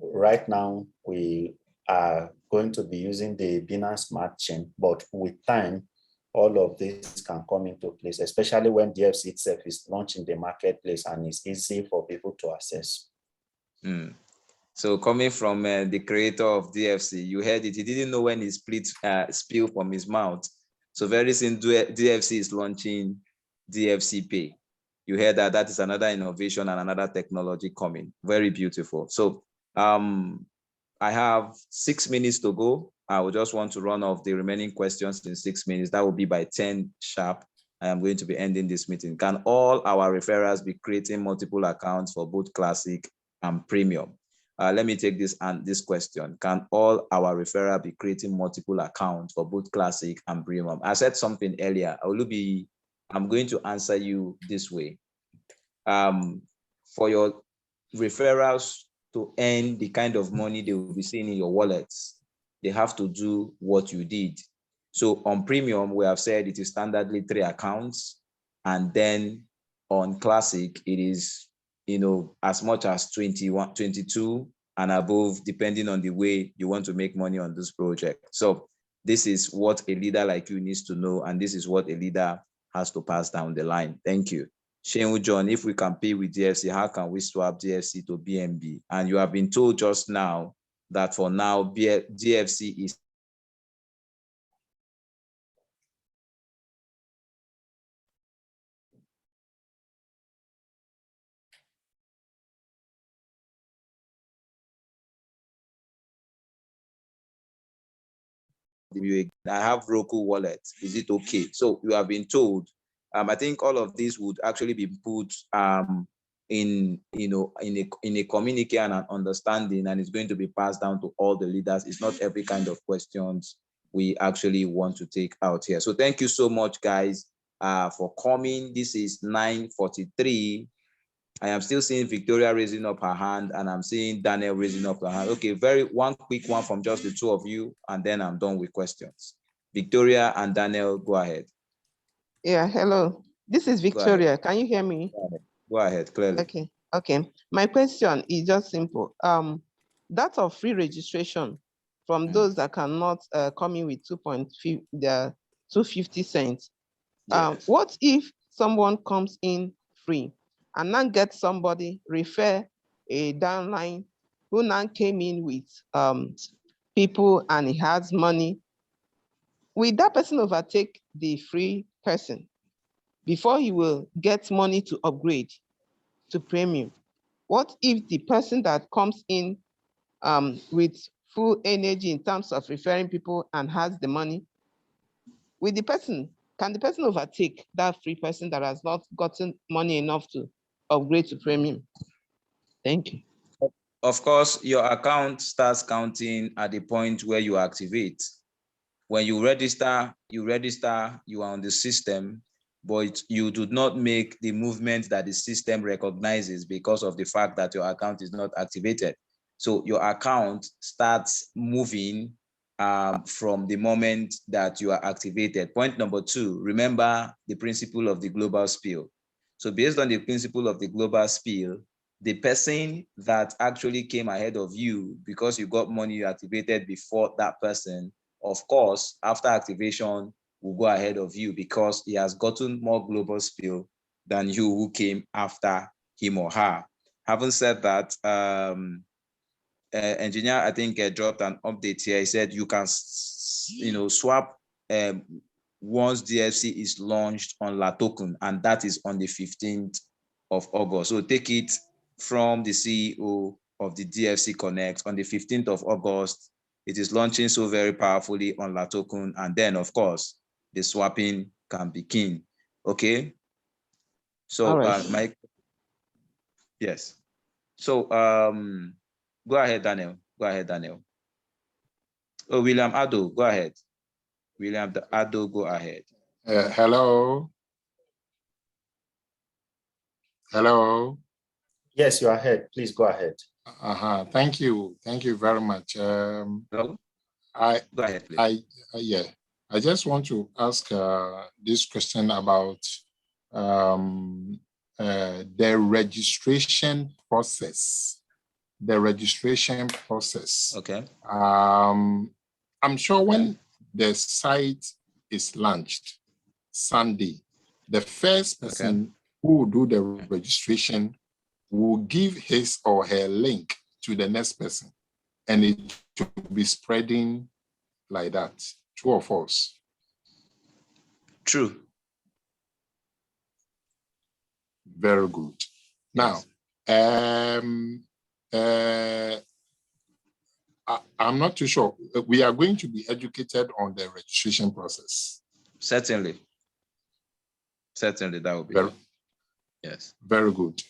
right now we are going to be using the Binance Smart Chain, but with time, all of this can come into place, especially when DFC itself is launching the marketplace and it's easy for people to access. So coming from the creator of DFC, you heard it. He didn't know when he spilled from his mouth. So very soon, DFC is launching DFC Pay. You heard that. That is another innovation and another technology coming. Very beautiful. So I have 6 minutes to go. I will just want to run off the remaining questions in 6 minutes. That will be by 10 sharp. I am going to be ending this meeting. Can all our referrals be creating multiple accounts for both classic and premium? Let me take this question. Can all our referrals be creating multiple accounts for both classic and premium? I said something earlier. I'm going to answer you this way. For your referrals to earn the kind of money they will be seeing in your wallets, they have to do what you did. So on premium, we have said it is standardly 3 accounts. And then on classic, it is, as much as 21, 22 and above, depending on the way you want to make money on this project. So this is what a leader like you needs to know. And this is what a leader has to pass down the line. Thank you. Shane John, if we can pay with DFC, how can we swap DFC to BNB? And you have been told just now that for now, DFC is I have Roku wallet. Is it okay? So you have been told. I think all of this would actually be put in a communique and an understanding, and it's going to be passed down to all the leaders. It's not every kind of questions we actually want to take out here. So thank you so much, guys, for coming. This is 9:43. I am still seeing Victoria raising up her hand, and I'm seeing Daniel raising up her hand. Okay, one quick one from just the two of you, and then I'm done with questions. Victoria and Daniel, go ahead. Yeah, hello. This is Victoria. Can you hear me? Go ahead, clearly. Okay. My question is just simple. That of free registration from those that cannot come in with 250 cents. Yes. What if someone comes in free and now get somebody refer a downline who now came in with people and he has money? Will that person overtake the free person before he will get money to upgrade to premium? What if the person that comes in with full energy in terms of referring people and has the money, can the person overtake that free person that has not gotten money enough to upgrade to premium? Thank you. Of course, your account starts counting at the point where you activate. When you register, you are on the system, but you do not make the movement that the system recognizes because of the fact that your account is not activated. So your account starts moving from the moment that you are activated. Point number 2, remember the principle of the global spill. So based on the principle of the global spill, the person that actually came ahead of you because you got money you activated before that person, of course, after activation, will go ahead of you because he has gotten more global spill than you who came after him or her. Having said that, engineer, I think, dropped an update here. He said you can, swap once DFC is launched on La Token, and that is on the 15th of August. So take it from the CEO of the DFC Connect on the 15th of August. It is launching so very powerfully on La Token, and then, of course, the swapping can begin. Okay. So, right. Mike. Yes. So, go ahead, Daniel. Go ahead, Daniel. Oh, William Addo, go ahead. William Addo, go ahead. Hello. Hello. Yes, you are ahead. Please go ahead. Thank you. Thank you very much. Hello? Go ahead, please. I just want to ask this question about the registration process. The registration process. Okay. I'm sure when the site is launched Sunday, the first person who will do the registration will give his or her link to the next person, and it will be spreading like that. True or false? True. Very good. Now, I'm not too sure. We are going to be educated on the registration process. Certainly. Certainly, that would be very, yes. Very good.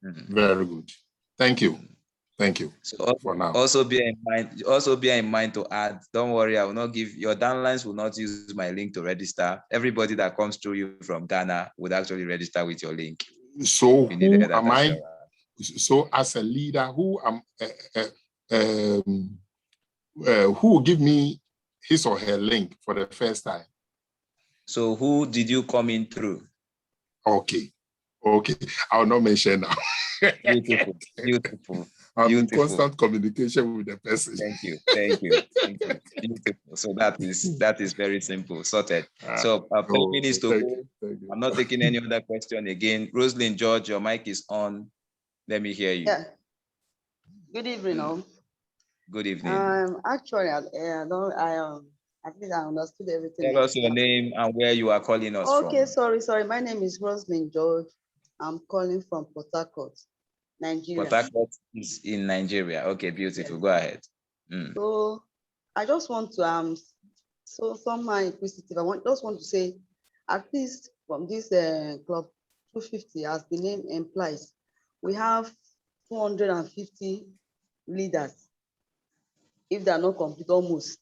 Very good. Thank you. Thank you. So for now. Also bear in mind to add, don't worry, I will not give your downlines will not use my link to register. Everybody that comes through you from Ghana would actually register with your link. So who am I? So as a leader, who will give me his or her link for the first time? So who did you come in through? Okay. I'll not mention now. Beautiful. I'm in constant communication with the person. Thank you. Beautiful. So that is very simple. Sorted. So 5 minutes to go. I'm not taking any other question again. Rosalind George, your mic is on. Let me hear you. Yeah. Good evening, all. Good evening. Actually, at least I understood everything. Tell us your name and where you are calling us from. Okay, sorry. My name is Rosalind George. I'm calling from Port Harcourt, Nigeria. Port Harcourt is in Nigeria. Okay, beautiful. Yes. Go ahead. So I just want to so somehow inquisitive. Just want to say, at least from this Club 250, as the name implies, we have 250 leaders. If they are not complete, almost.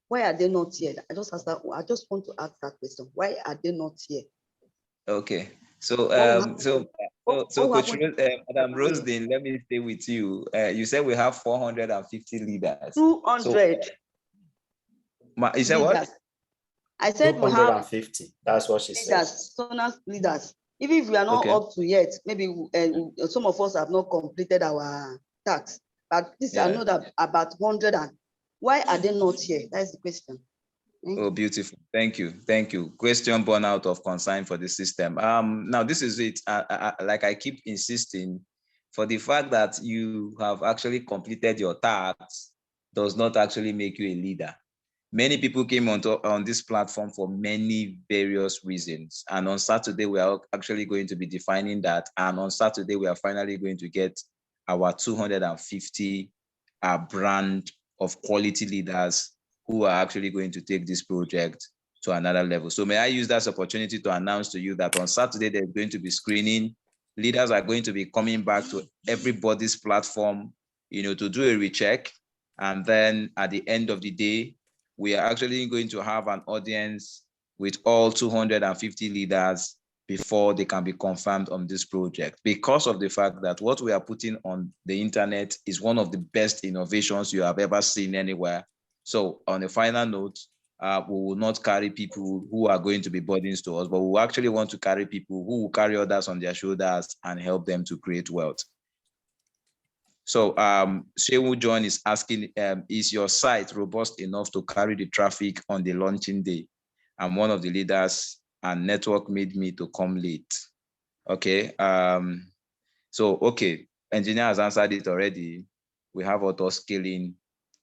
Why are they not here? I just want to ask that question. Why are they not here? Okay. So Madam Rosedin, let me stay with you. You said we have 450 leaders. 200. You said what? I said 250. That's what she said. Leaders. Even if we are not up to yet, maybe some of us have not completed our task. But this I know that about 100. And why are they not here? That's the question. Beautiful. Thank you. Question born out of concern for the system. Now this is it. Like I keep insisting, for the fact that you have actually completed your tasks does not actually make you a leader. Many people came on this platform for many various reasons. And on Saturday, we are actually going to be defining that. And on Saturday, we are finally going to get our 250 brand of quality leaders who are actually going to take this project to another level. So may I use that opportunity to announce to you that on Saturday, there's going to be screening. Leaders are going to be coming back to everybody's platform, to do a recheck. And then at the end of the day, we are actually going to have an audience with all 250 leaders before they can be confirmed on this project, because of the fact that what we are putting on the internet is one of the best innovations you have ever seen anywhere. So on a final note, we will not carry people who are going to be burdens to us, but we actually want to carry people who will carry others on their shoulders and help them to create wealth. So Shehu John is asking, is your site robust enough to carry the traffic on the launching day? I'm one of the leaders and network made me to come late. Okay. Okay, engineer has answered it already. We have auto scaling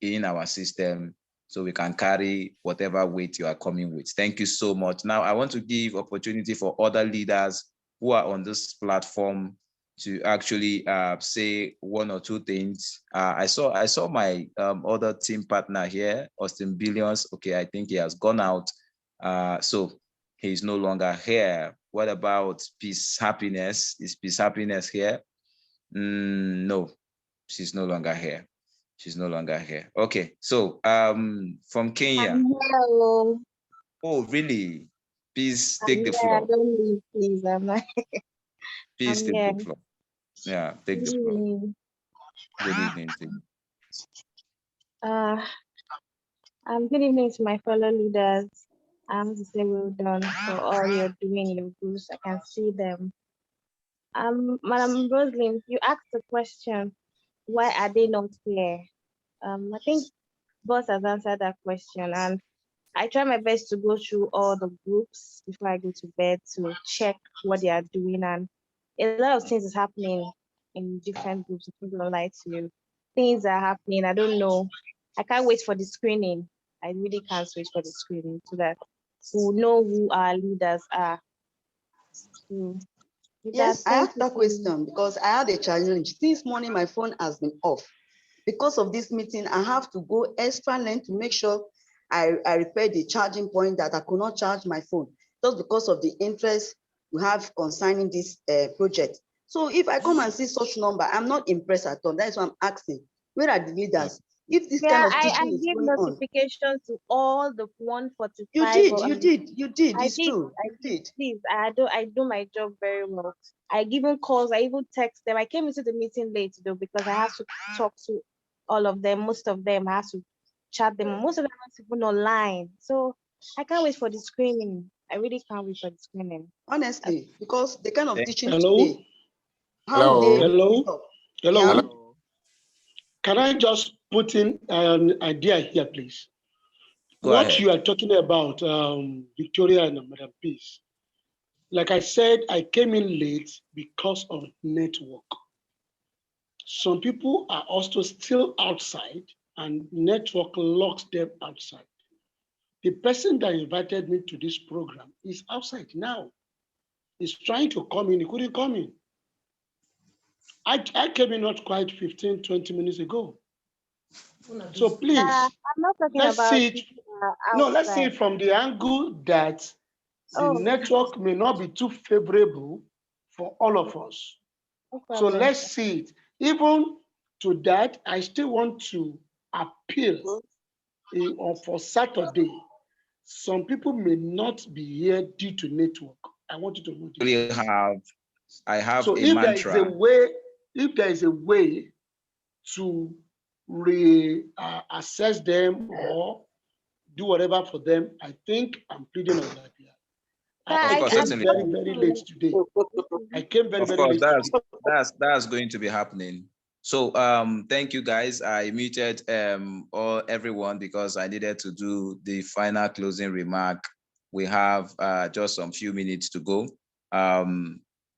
in our system, so we can carry whatever weight you are coming with. Thank you so much. Now I want to give opportunity for other leaders who are on this platform to actually say one or two things. I saw my other team partner here, Austin Billions. Okay, I think he has gone out. So he's no longer here. What about Peace Happiness? Is Peace Happiness here? No, she's no longer here. She's no longer here. Okay, so from Kenya. Hello. Oh, really? Please take the floor. Don't leave, please. I'm not. Please take the floor. Yeah, take the floor. Good evening to you. Good evening to my fellow leaders. I want to say well done for all you're doing in your groups. I can see them. Madam Rosalind, you asked the question, why are they not here? I think boss has answered that question, and I try my best to go through all the groups before I go to bed to check what they are doing, and a lot of things is happening in different groups. I'm not gonna lie to you. Things are happening. I don't know. I can't wait for the screening. I really can't wait for the screening so that we'll know who our leaders are. Yes, I asked that question because I had a challenge. This morning, my phone has been off. because of this meeting, I have to go extra length to make sure I repair the charging point that I could not charge my phone just because of the interest we have concerning this project. So if I come and see such number, I'm not impressed at all. That's why I'm asking, where are the leaders? If this kind of I teaching is gave going on. notification to all the 145. You did. It's true. I did. Please, I do my job very well. I given calls, I even text them. I came into the meeting late though because I have to talk to all of them. Most of them I have to chat them. Most of them are not even online. So I can't wait for the screening. I really can't wait for the screening. Honestly, because the kind of teaching Hello? today, how they Hello? Hello? Yeah. Can I just put in an idea here, please? Go What ahead. you are talking about, Victoria and Madam Peace, like I said, I came in late because of network. Some people are also still outside and network locks them outside. The person that invited me to this program is outside now. He's trying to come in, he couldn't come in. I came in not quite 15, 20 minutes ago. So please, I'm not talking let's about see it. No, let's see it from the angle that the network may not be too favorable for all of us. So let's see it. Even to that, I still want to appeal for Saturday. Some people may not be here due to network. I want you to know this. I have so a if mantra. If there is a way to assess them or do whatever for them, I think I'm pleading on that behalf. I came very, very late today. I came very, very late. That's going to be happening. So thank you guys. I muted everyone because I needed to do the final closing remark. We have just some few minutes to go.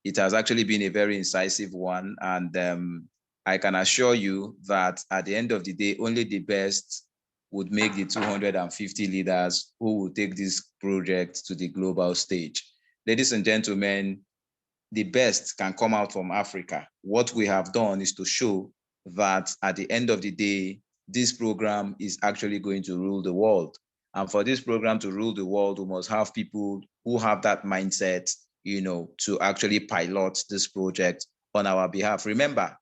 It has actually been a very incisive one, and I can assure you that at the end of the day, only the best would make the 250 leaders who will take this project to the global stage. Ladies and gentlemen, the best can come out from Africa. What we have done is to show that at the end of the day, this program is actually going to rule the world. And for this program to rule the world, we must have people who have that mindset, to actually pilot this project on our behalf. Remember,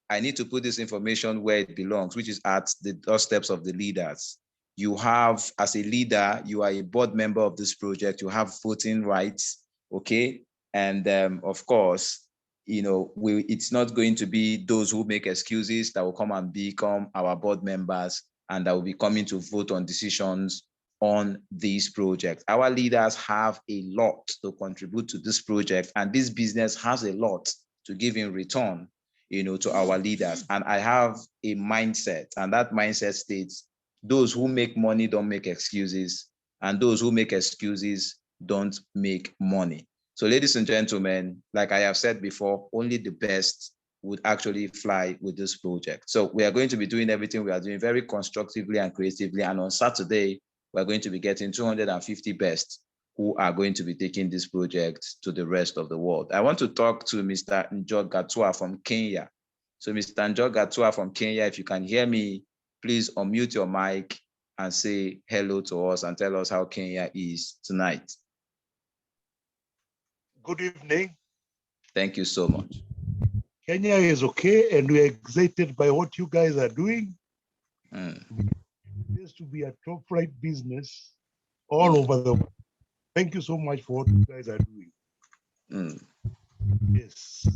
I need to put this information where it belongs, which is at the doorsteps of the leaders. You have, as a leader, you are a board member of this project, you have voting rights, okay? And of course, it's not going to be those who make excuses that will come and become our board members and that will be coming to vote on decisions on this project. Our leaders have a lot to contribute to this project, and this business has a lot to give in return, to our leaders. And I have a mindset, and that mindset states, those who make money don't make excuses, and those who make excuses don't make money. So ladies and gentlemen, like I have said before, only the best would actually fly with this project. So we are going to be doing everything we are doing very constructively and creatively. And on Saturday, we're going to be getting 250 best who are going to be taking this project to the rest of the world. I want to talk to Mr. Njog Gatua from Kenya. So Mr. Njog Gatua from Kenya, if you can hear me, please unmute your mic and say hello to us and tell us how Kenya is tonight. Good evening. Thank you so much. Kenya is okay, and we're excited by what you guys are doing. It is to be a top-rate business all over the world. Thank you so much for what you guys are doing. Yes.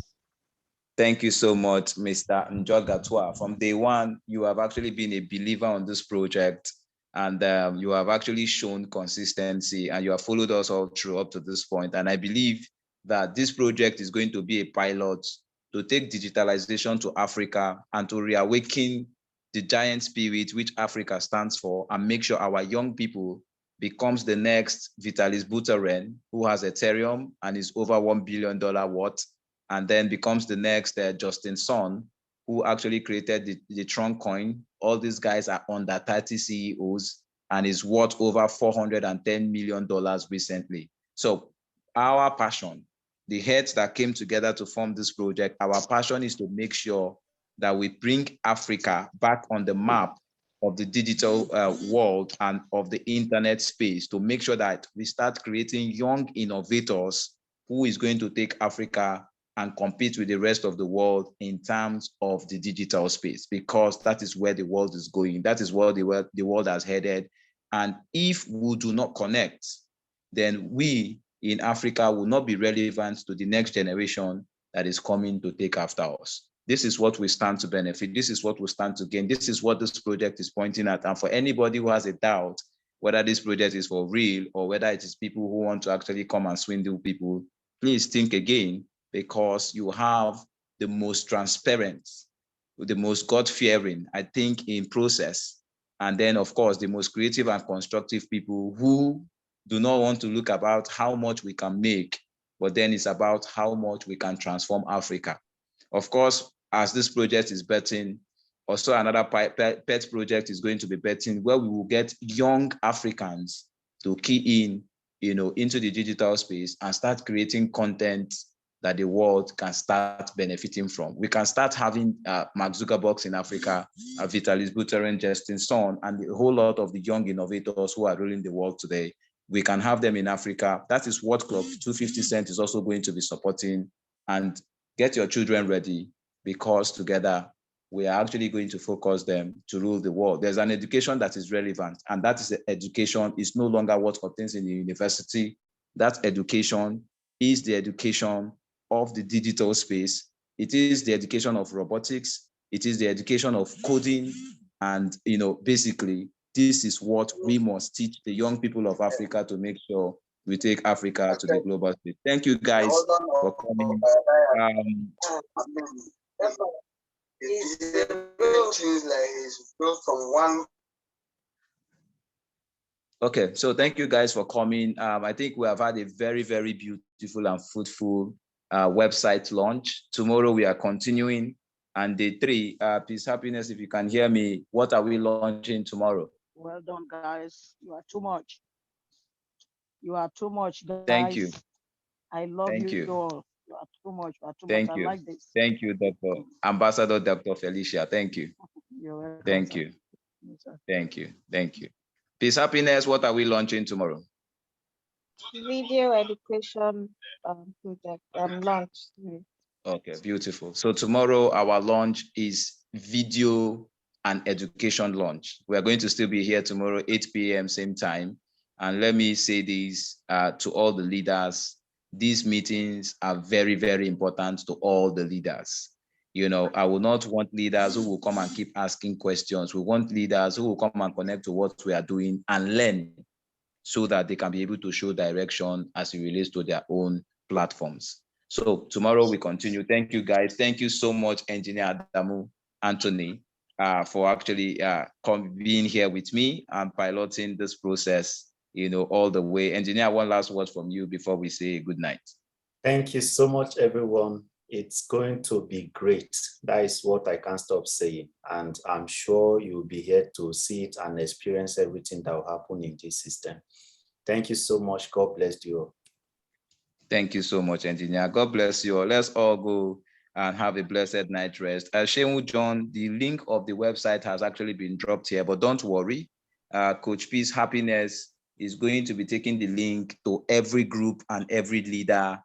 Thank you so much, Mr. Njog Gatua. From day one, you have actually been a believer on this project, and you have actually shown consistency, and you have followed us all through up to this point. And I believe that this project is going to be a pilot to take digitalization to Africa and to reawaken the giant spirit which Africa stands for, and make sure our young people becomes the next Vitalis Buterin, who has Ethereum and is over $1 billion worth, and then becomes the next Justin Sun, who actually created the Tron coin. All these guys are under 30 CEOs and is worth over $410 million recently. So our passion, the heads that came together to form this project, our passion is to make sure that we bring Africa back on the map of the digital world and of the internet space, to make sure that we start creating young innovators who is going to take Africa and compete with the rest of the world in terms of the digital space, because that is where the world is going. That is where the world has headed. And if we do not connect, then we in Africa will not be relevant to the next generation that is coming to take after us. This is what we stand to benefit. This is what we stand to gain. This is what this project is pointing at. And for anybody who has a doubt whether this project is for real or whether it is people who want to actually come and swindle people, please think again, because you have the most transparent, the most God-fearing, I think, in process. And then, of course, the most creative and constructive people who do not want to look about how much we can make, but then it's about how much we can transform Africa. Of course, as this project is betting, also another pet project is going to be betting, where we will get young Africans to key in, into the digital space and start creating content that the world can start benefiting from. We can start having Mark Zuckerberg in Africa, Vitalis Buterin, Justin Son, and a whole lot of the young innovators who are ruling the world today. We can have them in Africa. That is what Club250Cent is also going to be supporting. And get your children ready, because together we are actually going to focus them to rule the world. There's an education that is relevant, and that is the education is no longer what obtains in the university. That education is the education of the digital space. It is the education of robotics. It is the education of coding. And, basically, this is what we must teach the young people of Africa to make sure we take Africa to the global stage. Thank you guys for coming. Okay, so thank you guys for coming. I think we have had a very, very beautiful and fruitful website launch. Tomorrow we are continuing. And day 3, Peace Happiness, if you can hear me, what are we launching tomorrow? Well done, guys. You are too much. You are too much, guys. Thank you. I love Thank you you. all. You are too much. You are too Thank much. you. I like this. Thank you, Dr. Ambassador Dr. Felicia. Thank you. You're welcome. Thank you. Thank you. Thank you. Peace Happiness, what are we launching tomorrow? Video education project launch. Okay, beautiful. So tomorrow our launch is video and education launch. We are going to still be here tomorrow, 8 p.m. same time. And let me say this to all the leaders. These meetings are very, very important to all the leaders. I will not want leaders who will come and keep asking questions. We want leaders who will come and connect to what we are doing and learn, so that they can be able to show direction as it relates to their own platforms. So tomorrow we continue. Thank you, guys. Thank you so much, Engineer Adamu, Anthony, for actually being here with me and piloting this process, all the way. Engineer, one last word from you before we say good night. Thank you so much, everyone. It's going to be great. That is what I can't stop saying. And I'm sure you'll be here to see it and experience everything that will happen in this system. Thank you so much. God bless you all. Thank you so much, Engineer. God bless you all. Let's all go and have a blessed night rest. Shehu John, the link of the website has actually been dropped here, but don't worry. Coach Peace Happiness is going to be taking the link to every group and every leader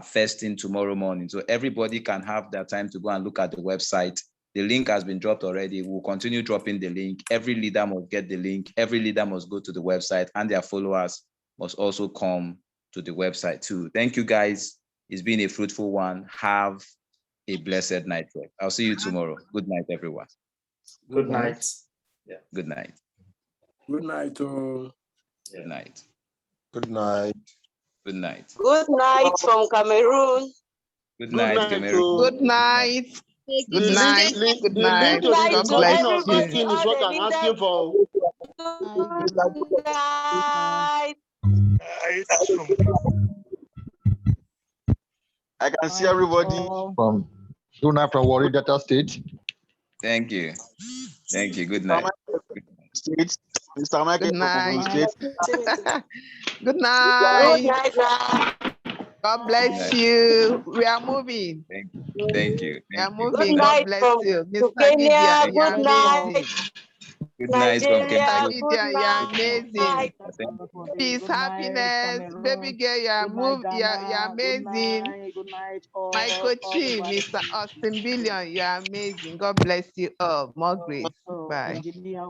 first thing tomorrow morning. So everybody can have that time to go and look at the website. The link has been dropped already. We'll continue dropping the link. Every leader must get the link. Every leader must go to the website, and their followers must also come to the website too. Thank you, guys. It's been a fruitful one. Have a blessed night. I'll see you tomorrow. Good night, everyone. Good night. Yeah. Good night. Good night. Good night. Good night. Good night. Good night from Cameroon. Good night, Cameroon. Good night. Good night. The link to the recording of this thing is what I'm asking for. Good night. I can see everybody from soon after Warri Delta State. Thank you. Thank you. Good night. State, Mr. Michael Good night. State. Good night. Good night. God bless you. We are moving. Thank you. We are Thank you. moving. Good God night bless from you. Mr. Kenya. Gideon, you're Good night, amazing. Good night from Nigeria. Mr. Cameroon. Good Gideon, you're night. amazing. Thank Peace, Good night, happiness. Baby Cameroon. girl, you're Good night, you're Ghana. amazing. Good night, My all coachee, over Mr. Austin Billion, you're amazing. God bless you all. More grace. Bye. engineer.